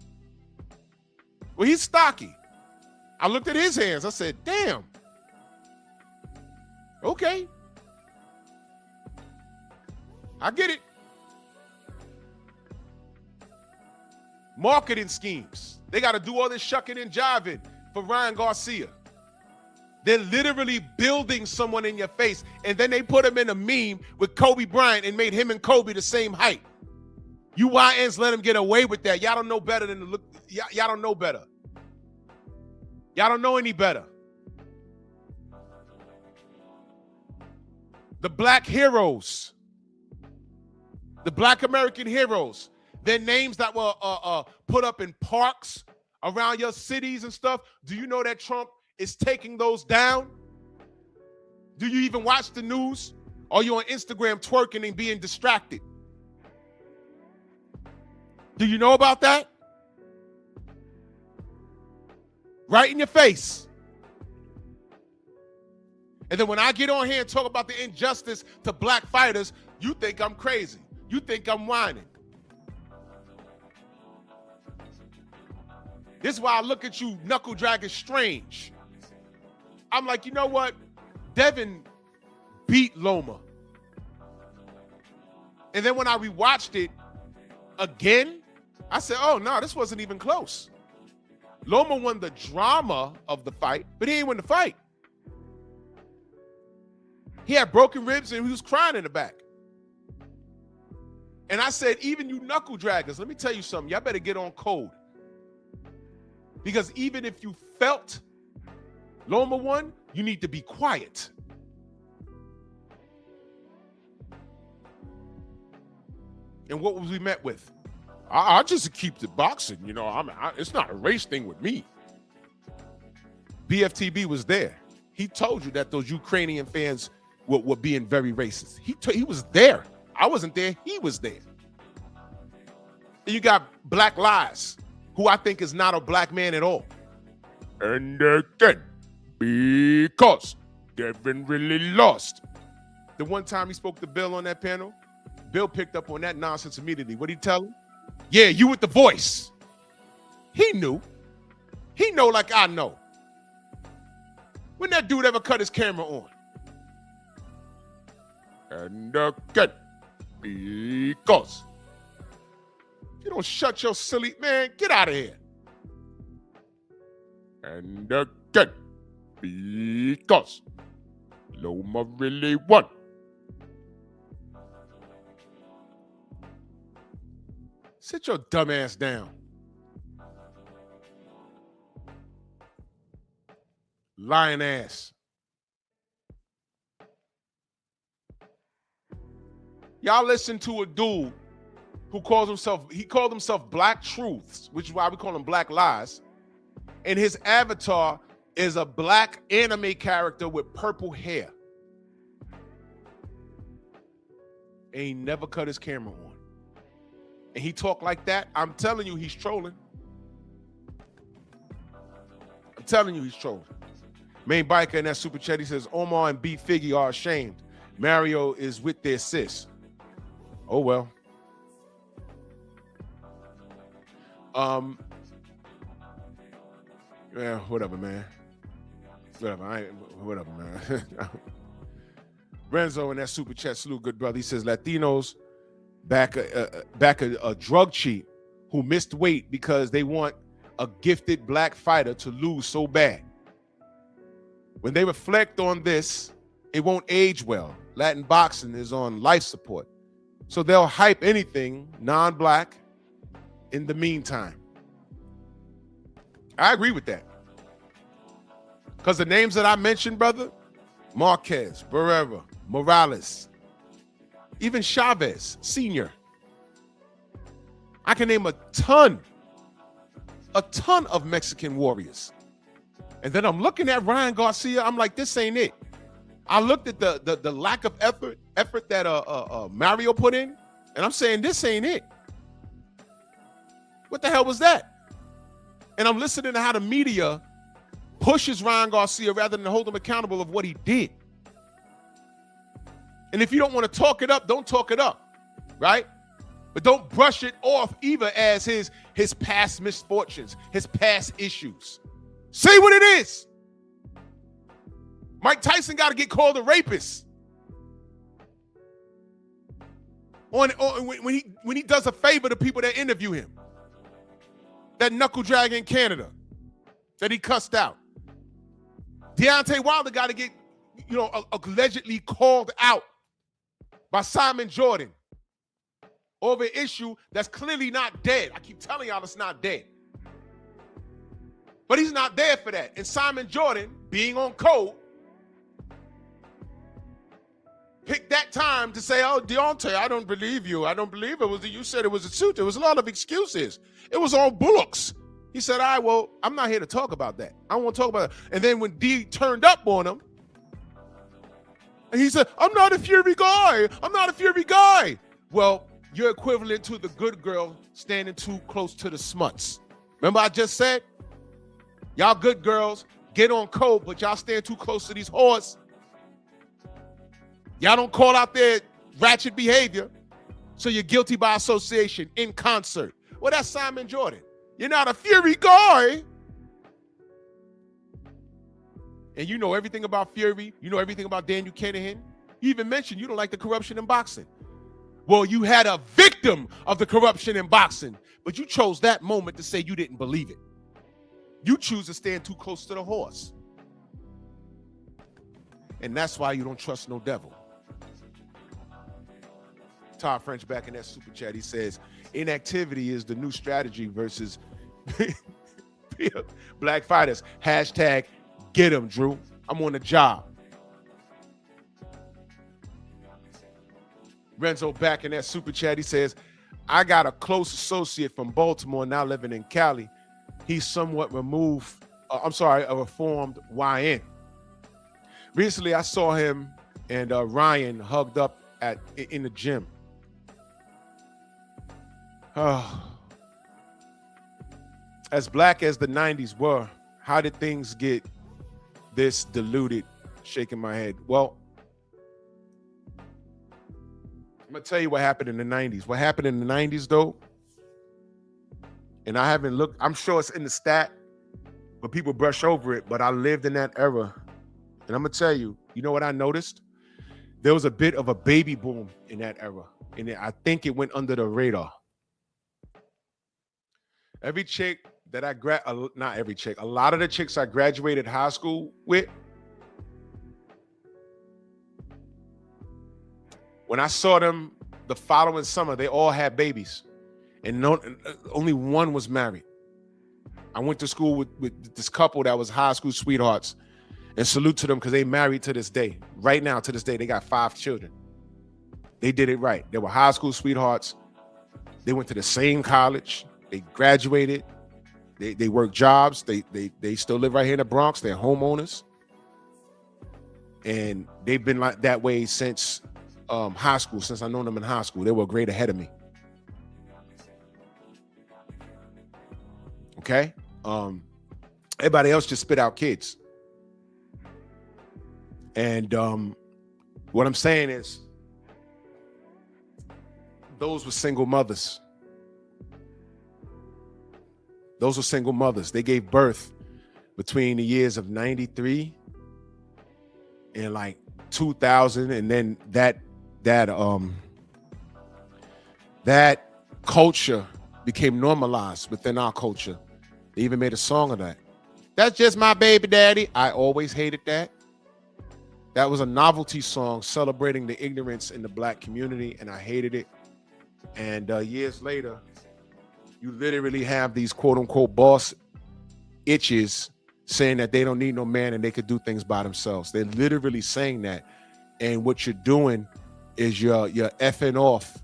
[SPEAKER 4] Well, he's stocky. I looked at his hands. I said, damn. Okay. I get it. Marketing schemes. They got to do all this shucking and jiving for Ryan Garcia. They're literally building someone in your face, and then they put him in a meme with Kobe Bryant and made him and Kobe the same height. You YNs let him get away with that. Y'all don't know better than to look. Y'all don't know better. Y'all don't know any better. The black heroes. The black American heroes. Their names that were put up in parks around your cities and stuff. Do you know that Trump is taking those down? Do you even watch the news? Or are you on Instagram twerking and being distracted? Do you know about that? Right in your face. And then when I get on here and talk about the injustice to black fighters, you think I'm crazy. You think I'm whining. This is why I look at you, knuckle dragging strange. I'm like, you know what? Devin beat Loma. And then when I rewatched it again, I said, oh, no, this wasn't even close. Loma won the drama of the fight, but he ain't win the fight. He had broken ribs and he was crying in the back. And I said, even you knuckle draggers, let me tell you something. Y'all better get on code. Because even if you felt Loma won, you need to be quiet. And what was we met with? I just keep the boxing, you know. It's not a race thing with me. BFTB was there. He told you that those Ukrainian fans were being very racist. He was there. I wasn't there. He was there. And you got Black Lies, who I think is not a black man at all. And again, because Devin really lost. The one time he spoke to Bill on that panel, Bill picked up on that nonsense immediately. What did he tell him? Yeah, you with the voice. He knew. He know like I know. When that dude ever cut his camera on? And again, because you don't shut your silly man, get out of here. And again, because Loma really won. Sit your dumb ass down. Lying ass. Y'all listen to a dude who called himself Black Truths, which is why we call him Black Lies. And his avatar is a black anime character with purple hair. And he never cut his camera on. And he talked like that. I'm telling you, he's trolling. I'm telling you, he's trolling. Main biker in that super chat, he says, Omar and B Figgy are ashamed. Mario is with their sis. Oh, well. Yeah, whatever, man. Whatever, man. Renzo in that super chat, salute, good brother. He says, Latinos back a drug cheat who missed weight because they want a gifted black fighter to lose so bad. When they reflect on this, it won't age well. Latin boxing is on life support. So they'll hype anything non-black in the meantime. I agree with that. Because the names that I mentioned, brother, Marquez, Barrera, Morales, even Chavez, Sr. I can name a ton of Mexican warriors. And then I'm looking at Ryan Garcia. I'm like, this ain't it. I looked at the lack of effort that Mario put in, and I'm saying this ain't it. What the hell was that? And I'm listening to how the media pushes Ryan Garcia rather than hold him accountable of what he did. And if you don't want to talk it up, don't talk it up, right? But don't brush it off either as his past misfortunes, his past issues. Say what it is. Mike Tyson got to get called a rapist when he does a favor to people that interview him. That knuckle drag in Canada that he cussed out. Deontay Wilder got to get, allegedly called out by Simon Jordan over an issue that's clearly not dead. I keep telling y'all it's not dead. But he's not there for that. And Simon Jordan, being on code, picked that time to say, oh, Deontay, I don't believe you. I don't believe it was you said it was a suit. There was a lot of excuses. It was all bullocks. He said, all right, well, I'm not here to talk about that. I don't want to talk about it. And then when D turned up on him, and he said, I'm not a Fury guy. I'm not a Fury guy. Well, you're equivalent to the good girl standing too close to the smuts. Remember I just said, y'all good girls, get on code, but y'all stand too close to these whores. Y'all don't call out their ratchet behavior, so you're guilty by association in concert. Well, that's Simon Jordan. You're not a Fury guy. And you know everything about Fury. You know everything about Daniel Kinahan. You even mentioned you don't like the corruption in boxing. Well, you had a victim of the corruption in boxing, but you chose that moment to say you didn't believe it. You choose to stand too close to the horse. And that's why you don't trust no devil. Todd French back in that super chat, he says, inactivity is the new strategy versus black fighters. Hashtag get him, Drew. I'm on the job. Renzo back in that super chat, he says, I got a close associate from Baltimore now living in Cali. He's somewhat a reformed YN. Recently, I saw him and Ryan hugged up in the gym. As black as the 90s were, how did things get this diluted? Shaking my head. Well, I'm going to tell you what happened in the 90s. What happened in the 90s, though, and I haven't looked, I'm sure it's in the stat, but people brush over it, but I lived in that era. And I'm going to tell you, you know what I noticed? There was a bit of a baby boom in that era. And I think it went under the radar. Every chick that not every chick, a lot of the chicks I graduated high school with, when I saw them the following summer, they all had babies. And only one was married. I went to school with this couple that was high school sweethearts. And salute to them because they married to this day. Right now, to this day, they got 5 children. They did it right. They were high school sweethearts. They went to the same college. They graduated. They work jobs. They still live right here in the Bronx. They're homeowners. And they've been like that way since high school, since I known them in high school. They were a grade ahead of me. Okay? Everybody else just spit out kids. And what I'm saying is, those were single mothers. Those were single mothers. They gave birth between the years of 93 and like 2000. And then that culture became normalized within our culture. They even made a song of that. That's just my baby daddy. I always hated that. That was a novelty song celebrating the ignorance in the black community, and I hated it. And years later, you literally have these quote-unquote boss itches saying that they don't need no man and they could do things by themselves. They're literally saying that. And what you're doing is you're effing off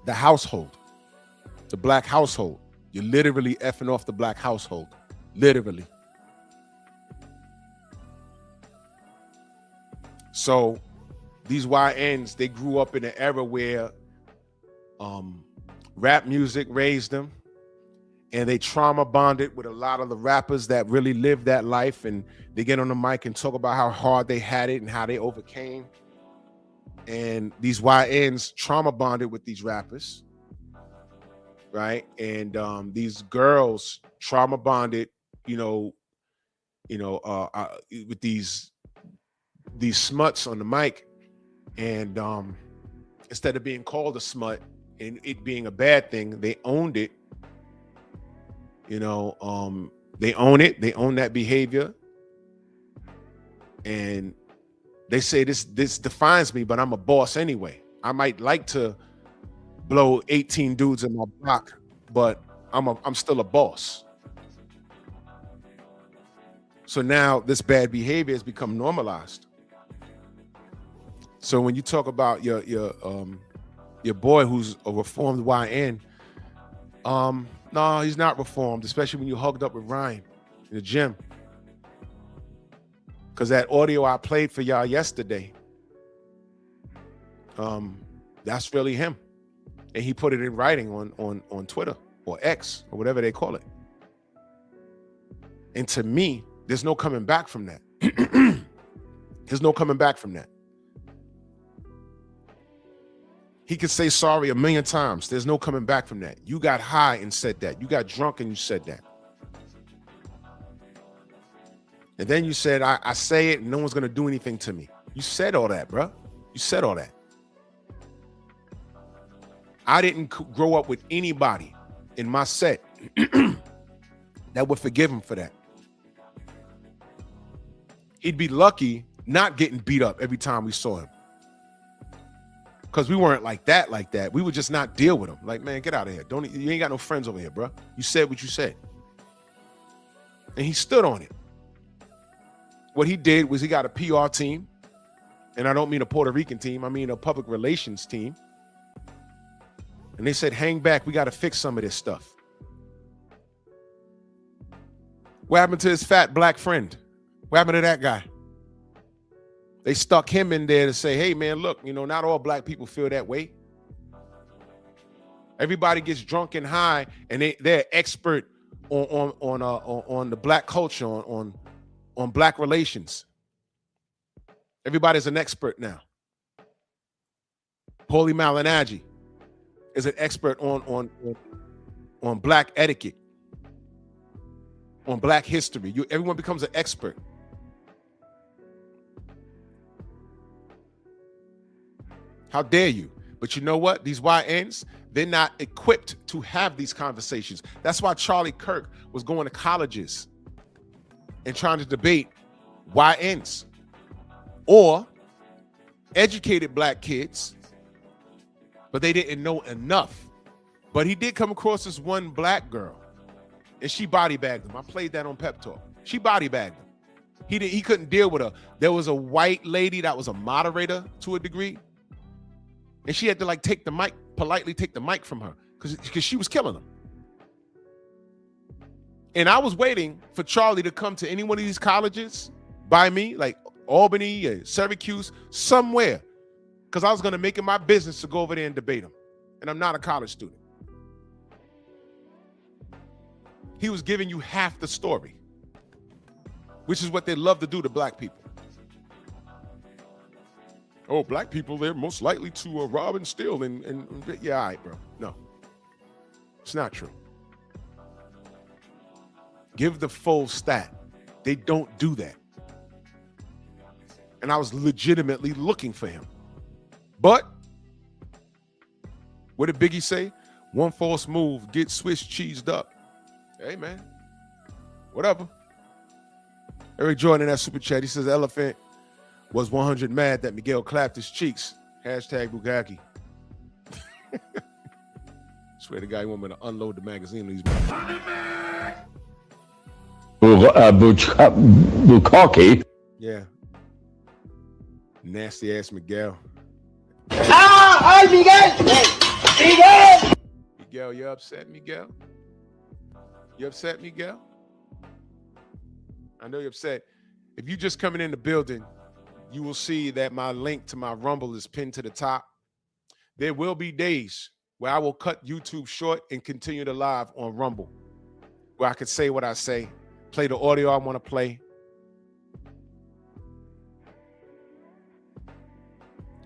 [SPEAKER 4] the household, the black household. You're literally effing off the black household, literally. So these YNs, they grew up in an era where rap music raised them, and they trauma bonded with a lot of the rappers that really lived that life, and they get on the mic and talk about how hard they had it and how they overcame. And these YNs trauma bonded with these rappers, right? And these girls trauma bonded, with these smuts on the mic. And instead of being called a smut and it being a bad thing, they owned it. They own it. They own that behavior. And they say this defines me, but I'm a boss anyway. I might like to blow 18 dudes in my block, but I'm still a boss. So now this bad behavior has become normalized. So when you talk about your boy who's a reformed YN, no, he's not reformed, especially when you hugged up with Ryan in the gym. Because that audio I played for y'all yesterday, that's really him. And he put it in writing on Twitter or X or whatever they call it. And to me, there's no coming back from that. There's no coming back from that. He could say sorry a million times. There's no coming back from that. You got high and said that. You got drunk and you said that. And then you said, I say it and no one's going to do anything to me. You said all that, bro. You said all that. I didn't grow up with anybody in my set that would forgive him for that. He'd be lucky not getting beat up every time we saw him. Because we weren't like that. We would just not deal with him. Like, man, get out of here. You ain't got no friends over here, bro. You said what you said. And he stood on it. What he did was he got a PR team. And I don't mean a Puerto Rican team. I mean a public relations team. And they said, hang back. We got to fix some of this stuff. What happened to his fat black friend? What happened to that guy? They stuck him in there to say, hey, man, look, not all black people feel that way. Everybody gets drunk and high, and they're expert on the black culture, on black relations. Everybody's an expert now. Paulie Malignaggi is an expert on black etiquette, on black history. Everyone becomes an expert. How dare you? But you know what? These YNs, they're not equipped to have these conversations. That's why Charlie Kirk was going to colleges and trying to debate YNs or educated black kids, but they didn't know enough. But he did come across this one black girl, and she body bagged him. I played that on Pep Talk. She body bagged him. He couldn't deal with her. There was a white lady that was a moderator to a degree, and she had to take the mic, politely take the mic from her because she was killing him. And I was waiting for Charlie to come to any one of these colleges by me, like Albany or Syracuse, somewhere, because I was going to make it my business to go over there and debate him. And I'm not a college student. He was giving you half the story, which is what they love to do to black people. Oh, black people, they're most likely to rob and steal. And yeah, all right, bro. No, it's not true. Give the full stat. They don't do that. And I was legitimately looking for him. But what did Biggie say? One false move, get Swiss cheesed up. Hey, man. Whatever. Eric Jordan in that super chat, he says Elephant was 100 mad that Miguel clapped his cheeks. Hashtag Bugatti. Swear to God, he want me to unload the magazine. These
[SPEAKER 5] Bukaki.
[SPEAKER 4] Yeah. Nasty ass Miguel.
[SPEAKER 6] ¡Ay, Miguel! ¡Miguel!
[SPEAKER 4] Miguel, you upset, Miguel? You upset, Miguel? I know you're upset. If you just coming in the building, you will see that my link to my Rumble is pinned to the top. There will be days where I will cut YouTube short and continue to live on Rumble, where I could say what I say, play the audio I want to play.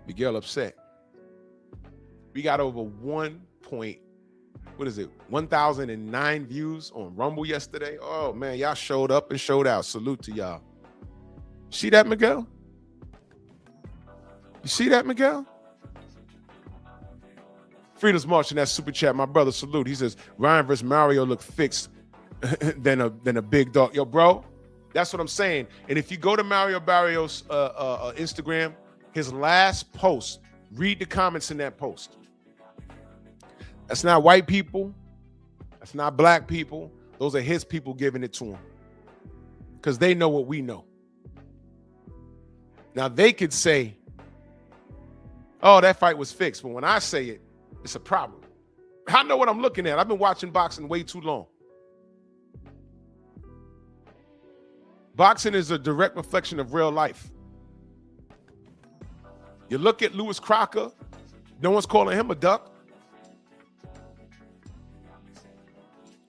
[SPEAKER 4] Miguel upset. We got over 1,009 views on Rumble yesterday. Oh man, y'all showed up and showed out. Salute to y'all. See that, Miguel? You see that, Miguel? Freedom's marching that super chat. My brother, salute. He says Ryan versus Mario look fixed than a big dog. Yo, bro, that's what I'm saying. And if you go to Mario Barrios' Instagram, his last post, read the comments in that post. That's not white people. That's not black people. Those are his people giving it to him. Because they know what we know. Now, they could say, oh, that fight was fixed. But when I say it, it's a problem. I know what I'm looking at. I've been watching boxing way too long. Boxing is a direct reflection of real life. You look at Louis Crocker, no one's calling him a duck.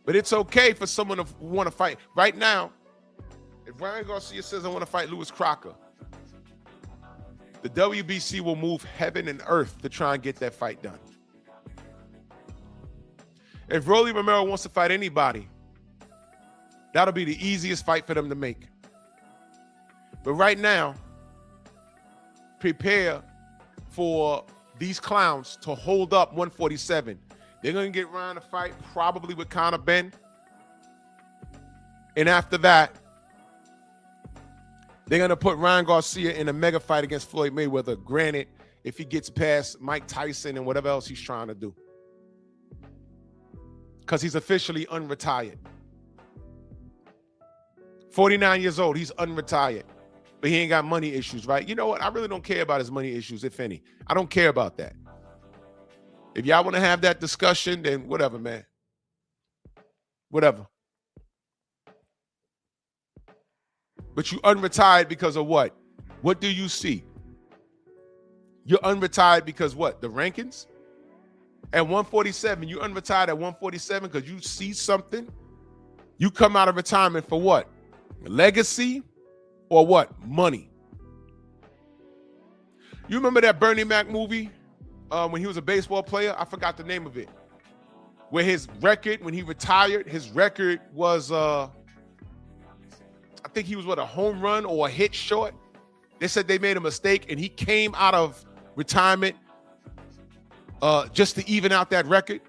[SPEAKER 4] But it's okay for someone to want to fight. Right now, if Ryan Garcia says, I want to fight Louis Crocker, The WBC will move heaven and earth to try and get that fight done. If Rolly Romero wants to fight anybody, that'll be the easiest fight for them to make. But right now, prepare for these clowns to hold up 147. They're going to get Ryan to fight probably with Conor Benn. And after that, they're going to put Ryan Garcia in a mega fight against Floyd Mayweather. Granted, if he gets past Mike Tyson and whatever else he's trying to do. Because he's officially unretired. 49 years old, he's unretired. But he ain't got money issues, right? You know what? I really don't care about his money issues, if any. I don't care about that. If y'all want to have that discussion, then whatever, man. Whatever. But you unretired because of what? What do you see? You're unretired because what? The rankings? At 147, you unretired at 147 because you see something? You come out of retirement for what? Legacy or what? Money. You remember that Bernie Mac movie when he was a baseball player? I forgot the name of it. Where his record, when he retired, his record was, I think he was, what, a home run or a hit short? They said they made a mistake and he came out of retirement just to even out that record.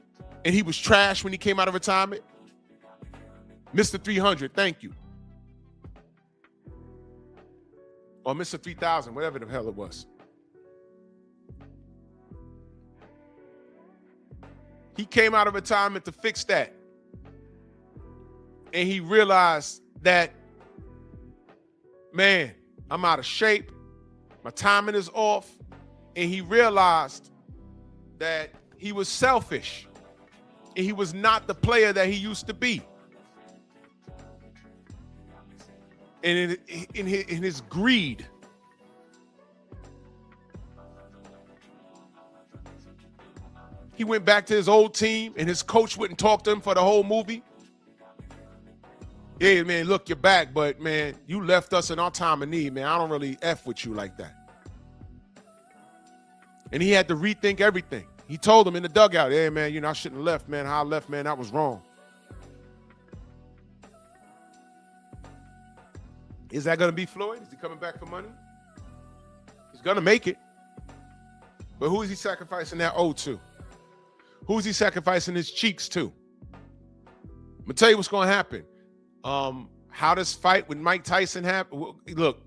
[SPEAKER 4] And he was trash when he came out of retirement. Mr. 300, thank you. Or Mr. 3000, whatever the hell it was. He came out of retirement to fix that. And he realized that, man, I'm out of shape. My timing is off. And he realized that he was selfish. And he was not the player that he used to be. And in his greed, he went back to his old team and his coach wouldn't talk to him for the whole movie. Yeah, man, look, you're back, but, man, you left us in our time of need, man. I don't really F with you like that. And he had to rethink everything. He told him in the dugout, hey, man, you know, I shouldn't have left, man. How I left, man, that was wrong. Is that going to be Floyd? Is he coming back for money? He's going to make it. But who is he sacrificing that O to? Who is he sacrificing his cheeks to? I'm going to tell you what's going to happen. How this fight with Mike Tyson happen? Look,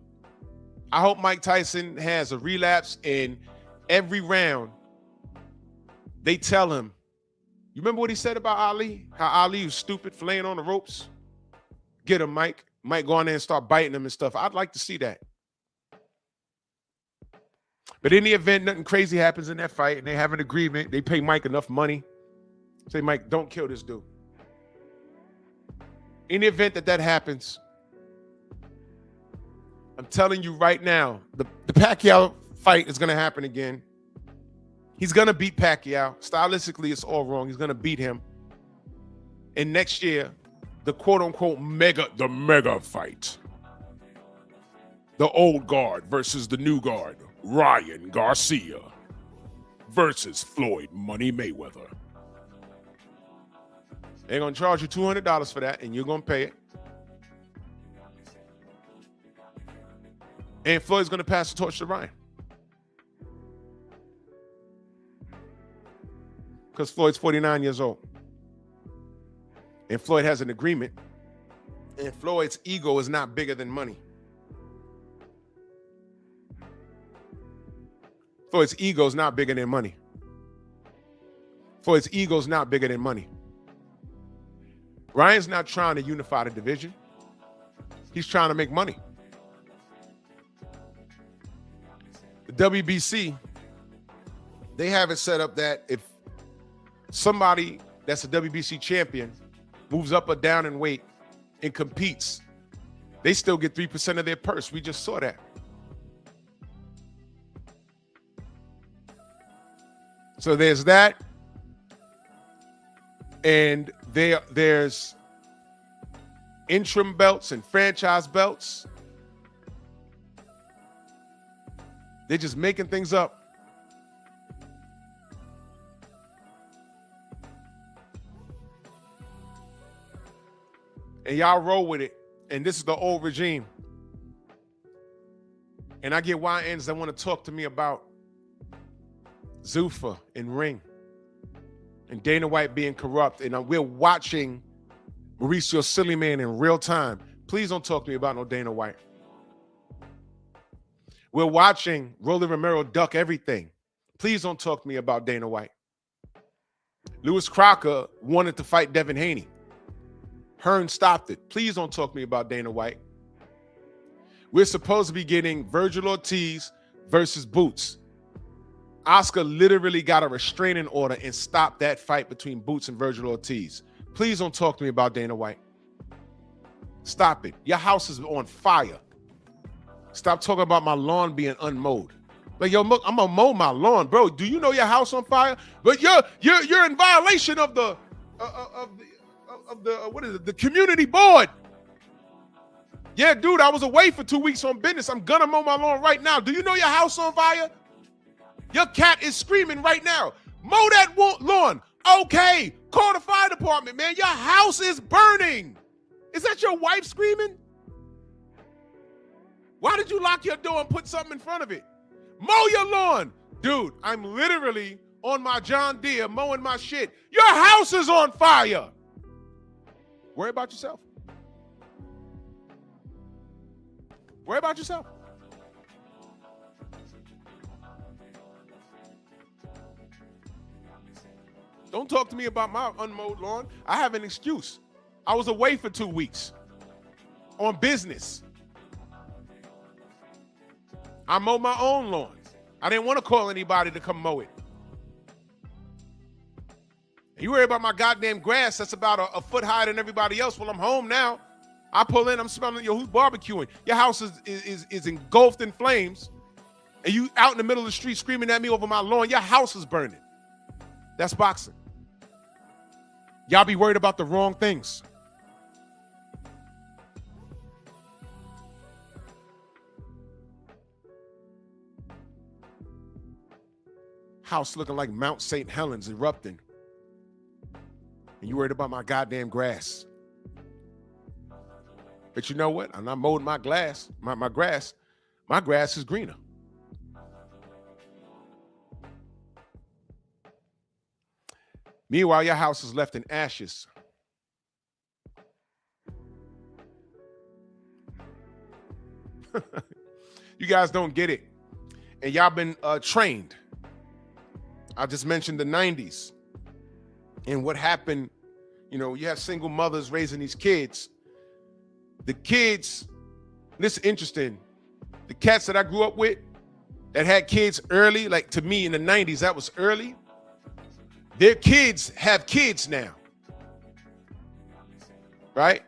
[SPEAKER 4] I hope Mike Tyson has a relapse and every round they tell him, you remember what he said about Ali? How Ali was stupid for laying on the ropes? Get him, Mike. Might go on there and start biting him and stuff. I'd like to see that. But in the event nothing crazy happens in that fight and they have an agreement, they pay Mike enough money. Say, Mike, don't kill this dude. In the event that happens, I'm telling you right now, the Pacquiao fight is going to happen again. He's going to beat Pacquiao. Stylistically, it's all wrong. He's going to beat him. And next year, the quote-unquote mega fight. The old guard versus the new guard. Ryan Garcia versus Floyd Money Mayweather. They're going to charge you $200 for that, and you're going to pay it. And Floyd's going to pass the torch to Ryan. Because Floyd's 49 years old. And Floyd has an agreement. And Floyd's ego is not bigger than money. Floyd's ego is not bigger than money. Floyd's ego is not bigger than money. Ryan's not trying to unify the division. He's trying to make money. The WBC, they have it set up that if somebody that's a WBC champion moves up or down in weight and competes, they still get 3% of their purse. We just saw that. So there's that. And there's interim belts and franchise belts. They're just making things up. And y'all roll with it. And this is the old regime. And I get YNs that want to talk to me about Zuffa and Ring and Dana White being corrupt. And we're watching Mauricio Sillyman in real time. Please don't talk to me about no Dana White. We're watching Rolly Romero duck everything. Please don't talk to me about Dana White. Lewis Crocker wanted to fight Devin Haney. Hearn stopped it. Please don't talk to me about Dana White. We're supposed to be getting Virgil Ortiz versus Boots. Oscar literally got a restraining order and stopped that fight between Boots and Virgil Ortiz. Please don't talk to me about Dana White. Stop it. Your house is on fire. Stop talking about my lawn being unmowed. Like, yo, look, I'm gonna mow my lawn, bro. Do you know your house on fire? But you're in violation of the what is it? The community board. Yeah, dude, I was away for 2 weeks on business. I'm gonna mow my lawn right now. Do you know your house on fire? Your cat is screaming right now. Mow that lawn. Okay, call the fire department, man. Your house is burning. Is that your wife screaming? Why did you lock your door and put something in front of it? Mow your lawn. Dude, I'm literally on my John Deere mowing my shit. Your house is on fire. Worry about yourself. Worry about yourself. Don't talk to me about my unmowed lawn. I have an excuse. I was away for 2 weeks on business. I mow my own lawn. I didn't want to call anybody to come mow it. And you worry about my goddamn grass that's about a foot higher than everybody else. Well, I'm home now. I pull in, I'm smelling, yo, who's barbecuing? Your house is engulfed in flames, and you out in the middle of the street screaming at me over my lawn. Your house is burning. That's boxing. Y'all be worried about the wrong things. House looking like Mount St. Helens erupting. And you worried about my goddamn grass. But you know what? I'm not mowing my grass. My grass is greener. Meanwhile, your house is left in ashes. You guys don't get it. And y'all been trained. I just mentioned the 90s. And what happened, you know, you have single mothers raising these kids. The kids, this is interesting. The cats that I grew up with that had kids early, like to me in the 90s, that was early. Their kids have kids now. Right?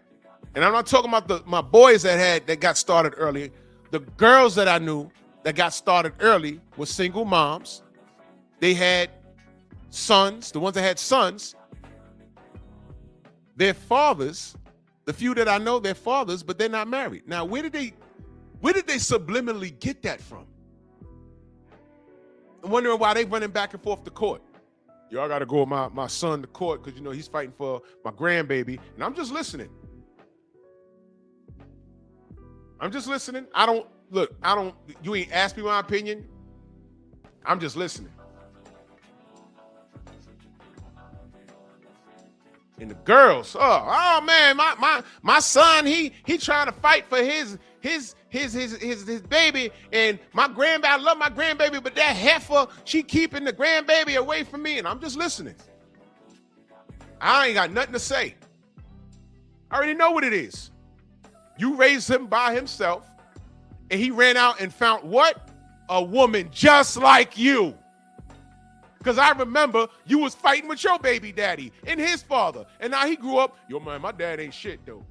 [SPEAKER 4] And I'm not talking about my boys that got started early. The girls that I knew that got started early were single moms. They had sons. The ones that had sons, their fathers, the few that I know, they're fathers, but they're not married. Now, where did they subliminally get that from? I'm wondering why they running back and forth to court. Y'all got to go with my son to court because, you know, he's fighting for my grandbaby. And I'm just listening. You ain't asked me my opinion. I'm just listening. And the girls, oh man, my son, he trying to fight for his baby, and my grandbaby, I love my grandbaby, but that heifer, she keeping the grandbaby away from me, and I'm just listening. I ain't got nothing to say. I already know what it is. You raised him by himself, and he ran out and found what? A woman just like you. Because I remember you was fighting with your baby daddy and his father. And now he grew up, yo, man, my dad ain't shit, though.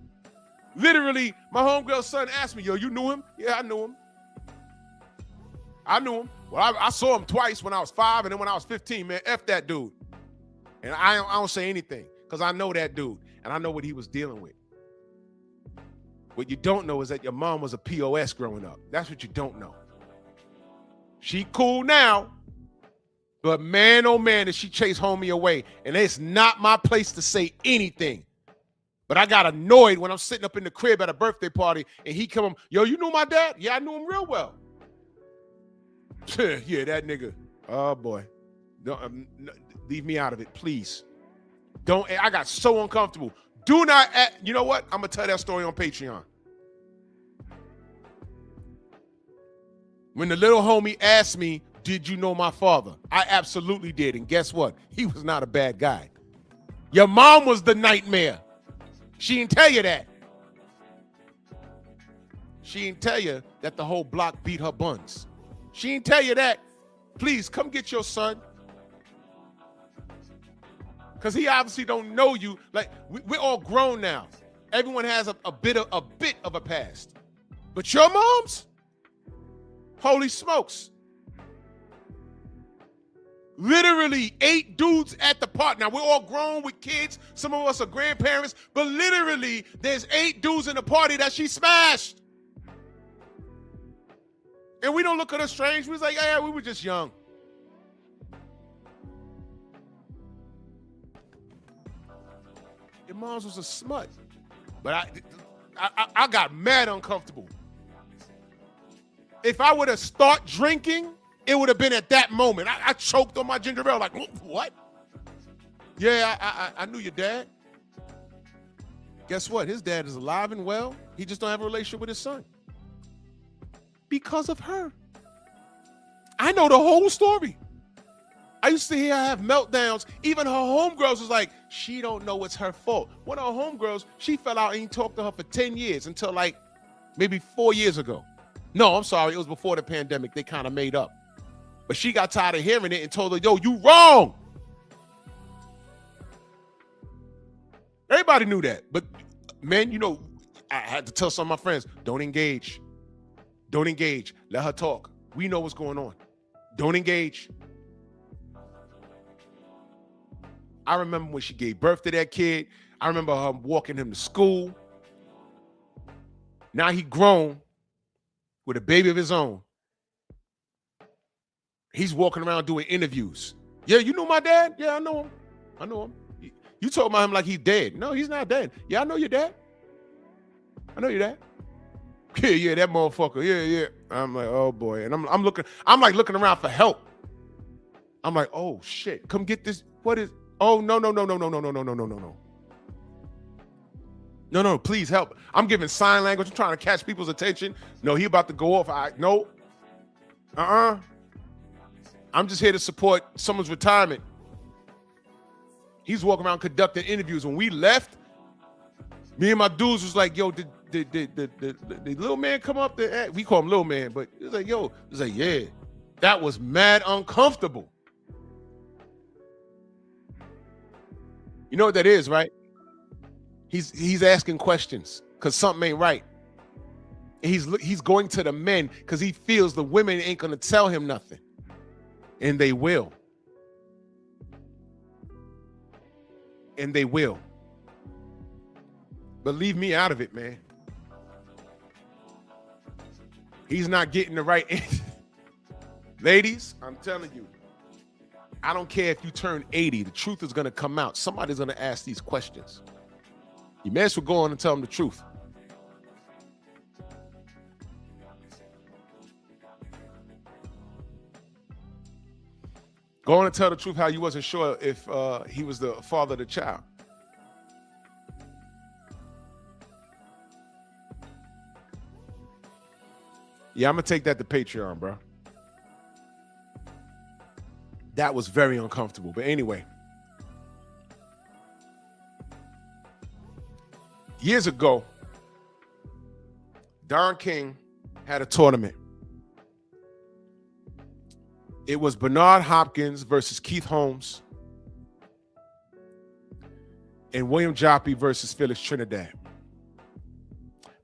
[SPEAKER 4] Literally, my homegirl's son asked me, yo, you knew him? Yeah, I knew him. Well, I saw him twice when I was 5 and then when I was 15, man. F that dude. And I don't say anything because I know that dude and I know what he was dealing with. What you don't know is that your mom was a POS growing up. That's what you don't know. She cool now, but man, oh man, did she chase homie away. And it's not my place to say anything. But I got annoyed when I'm sitting up in the crib at a birthday party and he come, yo, you knew my dad? Yeah, I knew him real well. Yeah, that nigga. Oh boy. No, leave me out of it, please. Don't. I got so uncomfortable. Do not. You know what? I'm gonna tell that story on Patreon. When the little homie asked me, "Did you know my father?" I absolutely did, and guess what? He was not a bad guy. Your mom was the nightmare. She didn't tell you that. She didn't tell you that the whole block beat her buns. She didn't tell you that. Please come get your son. Because he obviously don't know you. Like, we're all grown now. Everyone has a bit of a past. But your moms? Holy smokes. Literally 8 dudes at the party. Now, we're all grown with kids. Some of us are grandparents. But literally, there's 8 dudes in the party that she smashed. And we don't look at her strange. We was like, yeah, we were just young. Your mom's was a smut. But I got mad uncomfortable. If I would have started drinking, it would have been at that moment. I choked on my ginger ale like, what? Yeah, I knew your dad. Guess what? His dad is alive and well. He just don't have a relationship with his son. Because of her. I know the whole story. I used to hear her have meltdowns. Even her homegirls was like, she don't know it's her fault. One of her homegirls, she fell out and he talked to her for 10 years until like maybe 4 years ago. No, I'm sorry. It was before the pandemic. They kind of made up. But she got tired of hearing it and told her, yo, you wrong. Everybody knew that. But man, you know, I had to tell some of my friends, don't engage. Don't engage. Let her talk. We know what's going on. Don't engage. I remember when she gave birth to that kid. I remember her walking him to school. Now he grown with a baby of his own. He's walking around doing interviews. Yeah, you know my dad? Yeah, I know him. I know him. You talk about him like he's dead. No, he's not dead. Yeah, I know your dad. I know your dad. Yeah, that motherfucker. Yeah. I'm like, oh boy. And I'm looking around for help. I'm like, oh shit. Come get this. What is oh no. No, please help. I'm giving sign language. I'm trying to catch people's attention. No, he about to go off. No. I'm just here to support someone's retirement. He's walking around conducting interviews. When we left, me and my dudes was like, yo, did the little man come up there? We call him little man, but it was like, yo, it was like, yeah, that was mad uncomfortable. You know what that is, right? He's asking questions because something ain't right. And he's going to the men because he feels the women ain't gonna tell him nothing. And they will. And they will. But leave me out of it, man. He's not getting the right answer. Ladies, I'm telling you, I don't care if you turn 80, the truth is gonna come out. Somebody's gonna ask these questions. You may as well go on and tell them the truth. Go on and tell the truth how you wasn't sure if he was the father of the child. Yeah, I'm going to take that to Patreon, bro. That was very uncomfortable. But anyway. Years ago, Don King had a tournament. It was Bernard Hopkins versus Keith Holmes and William Joppy versus Felix Trinidad.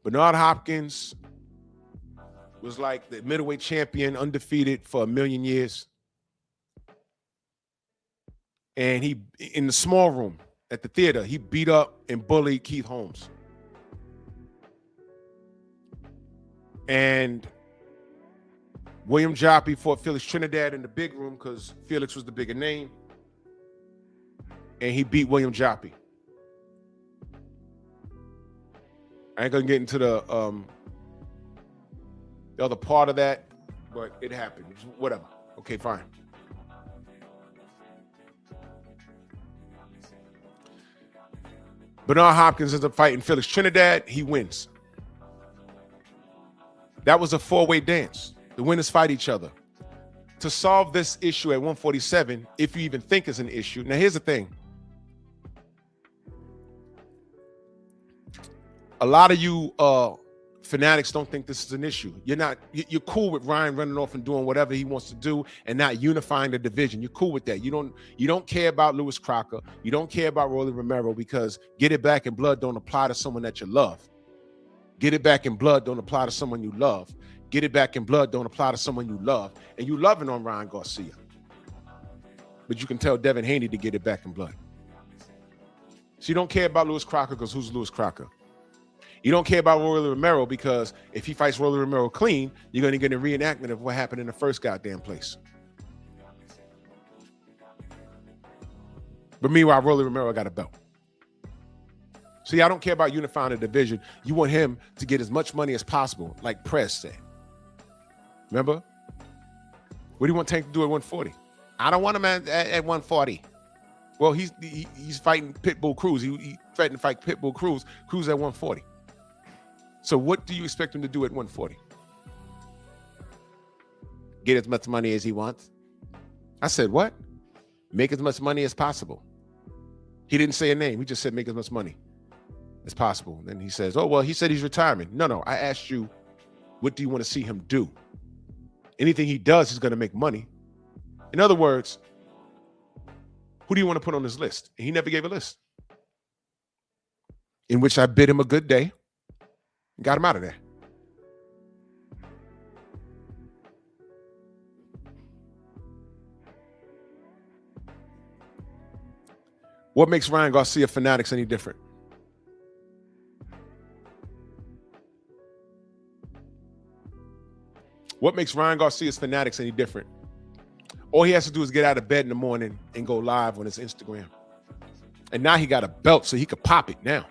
[SPEAKER 4] Bernard Hopkins was like the middleweight champion, undefeated for 1,000,000 years. And he, in the small room at the theater, he beat up and bullied Keith Holmes. And William Joppy fought Felix Trinidad in the big room because Felix was the bigger name. And he beat William Joppy. I ain't gonna get into the other part of that, but it happened. Whatever. Okay, fine. Bernard Hopkins ends up fighting Felix Trinidad. He wins. That was a four-way dance. The winners fight each other. To solve this issue at 147, if you even think it's an issue. Now, here's the thing. A lot of you fanatics don't think this is an issue. You're cool with Ryan running off and doing whatever he wants to do and not unifying the division. You're cool with that. You don't care about Lewis Crocker. You don't care about Rolly Romero because Get It Back in Blood don't apply to someone that you love. Get It Back in Blood don't apply to someone you love. Get It Back in Blood don't apply to someone you love. And you loving on Ryan Garcia. But you can tell Devin Haney to get it back in blood. So you don't care about Lewis Crocker because who's Lewis Crocker? You don't care about Rolly Romero because if he fights Rolly Romero clean, you're going to get a reenactment of what happened in the first goddamn place. But meanwhile, Rolly Romero got a belt. See, I don't care about unifying the division. You want him to get as much money as possible, like Prez said. Remember? What do you want Tank to do at 140? I don't want him at 140. Well, he's fighting Pitbull Cruz. He threatened to fight Pitbull Cruz. Cruz at 140. So what do you expect him to do at 140? Get as much money as he wants? I said, what? Make as much money as possible. He didn't say a name. He just said make as much money as possible. Then he says, oh, well, he said he's retiring. No, I asked you, what do you want to see him do? Anything he does is going to make money. In other words, who do you want to put on this list? And he never gave a list. In which I bid him a good day and got him out of there. What makes Ryan Garcia Fanatics any different? What makes Ryan Garcia's Fanatics any different? All he has to do is get out of bed in the morning and go live on his Instagram. And now he got a belt so he could pop it now.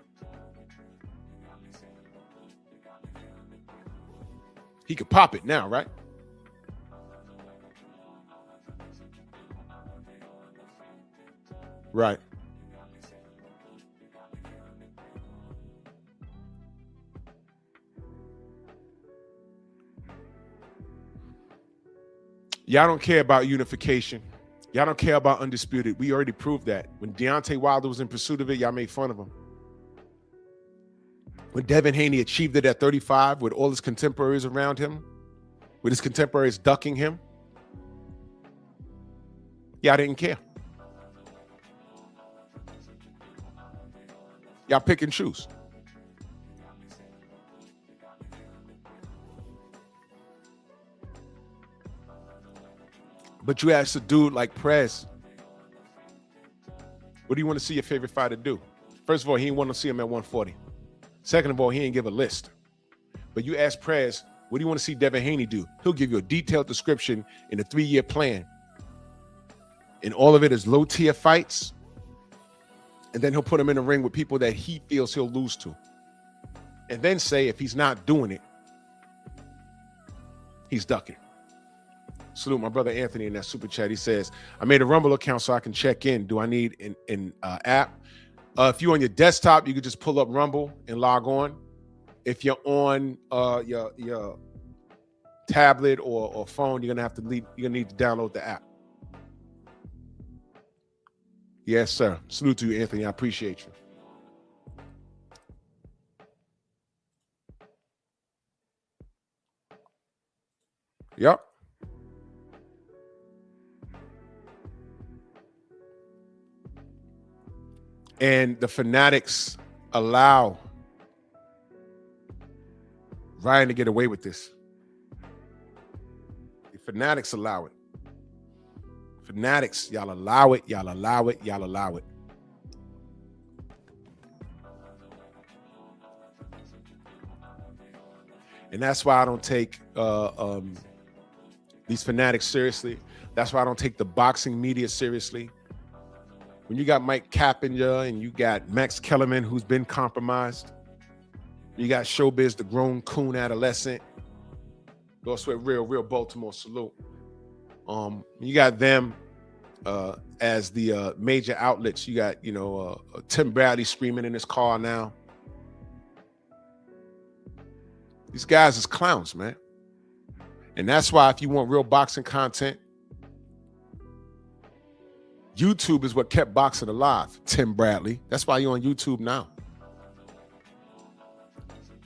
[SPEAKER 4] He could pop it now, right? Right. Y'all don't care about unification. Y'all don't care about undisputed. We already proved that. When Deontay Wilder was in pursuit of it, y'all made fun of him. When Devin Haney achieved it at 35 with all his contemporaries around him, with his contemporaries ducking him, y'all didn't care. Y'all pick and choose. But you ask a dude like Prez, what do you want to see your favorite fighter do? First of all, he didn't want to see him at 140. Second of all, he didn't give a list. But you ask Prez, what do you want to see Devin Haney do? He'll give you a detailed description in a 3-year plan. And all of it is low-tier fights. And then he'll put him in a ring with people that he feels he'll lose to. And then say if he's not doing it, he's ducking. Salute my brother Anthony in that super chat. He says, I made a Rumble account so I can check in. Do I need an app? If you're on your desktop, you can just pull up Rumble and log on. If you're on your tablet or phone, you're gonna need to download the app. Yes, sir. Salute to you, Anthony. I appreciate you. Yep. And the Fanatics allow Ryan to get away with this. The Fanatics allow it. Fanatics, y'all allow it, y'all allow it, y'all allow it. And that's why I don't take these fanatics seriously. That's why I don't take the boxing media seriously. When you got Mike Cappinger and you got Max Kellerman, who's been compromised, you got Showbiz, the grown coon adolescent. Go sweat real Baltimore salute. You got them as the major outlets. You got, Tim Bradley screaming in his car now. These guys is clowns, man. And that's why if you want real boxing content, YouTube is what kept boxing alive, Tim Bradley. That's why you're on YouTube now.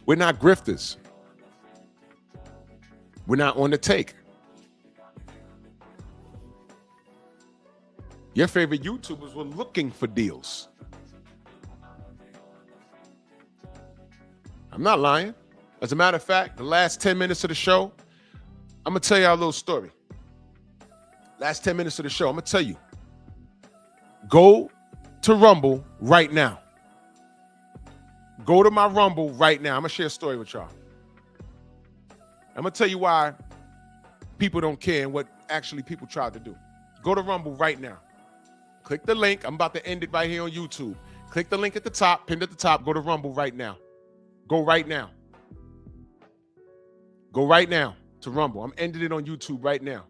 [SPEAKER 4] We're not grifters. We're not on the take. Your favorite YouTubers were looking for deals. I'm not lying. As a matter of fact, the last 10 minutes of the show, I'm going to tell y'all a little story. Last 10 minutes of the show, I'm going to tell you. Go to Rumble right now. Go to my Rumble right now. I'm going to share a story with y'all. I'm going to tell you why people don't care and what actually people tried to do. Go to Rumble right now. Click the link. I'm about to end it right here on YouTube. Click the link at the top, pinned at the top. Go to Rumble right now. Go right now. Go right now to Rumble. I'm ending it on YouTube right now.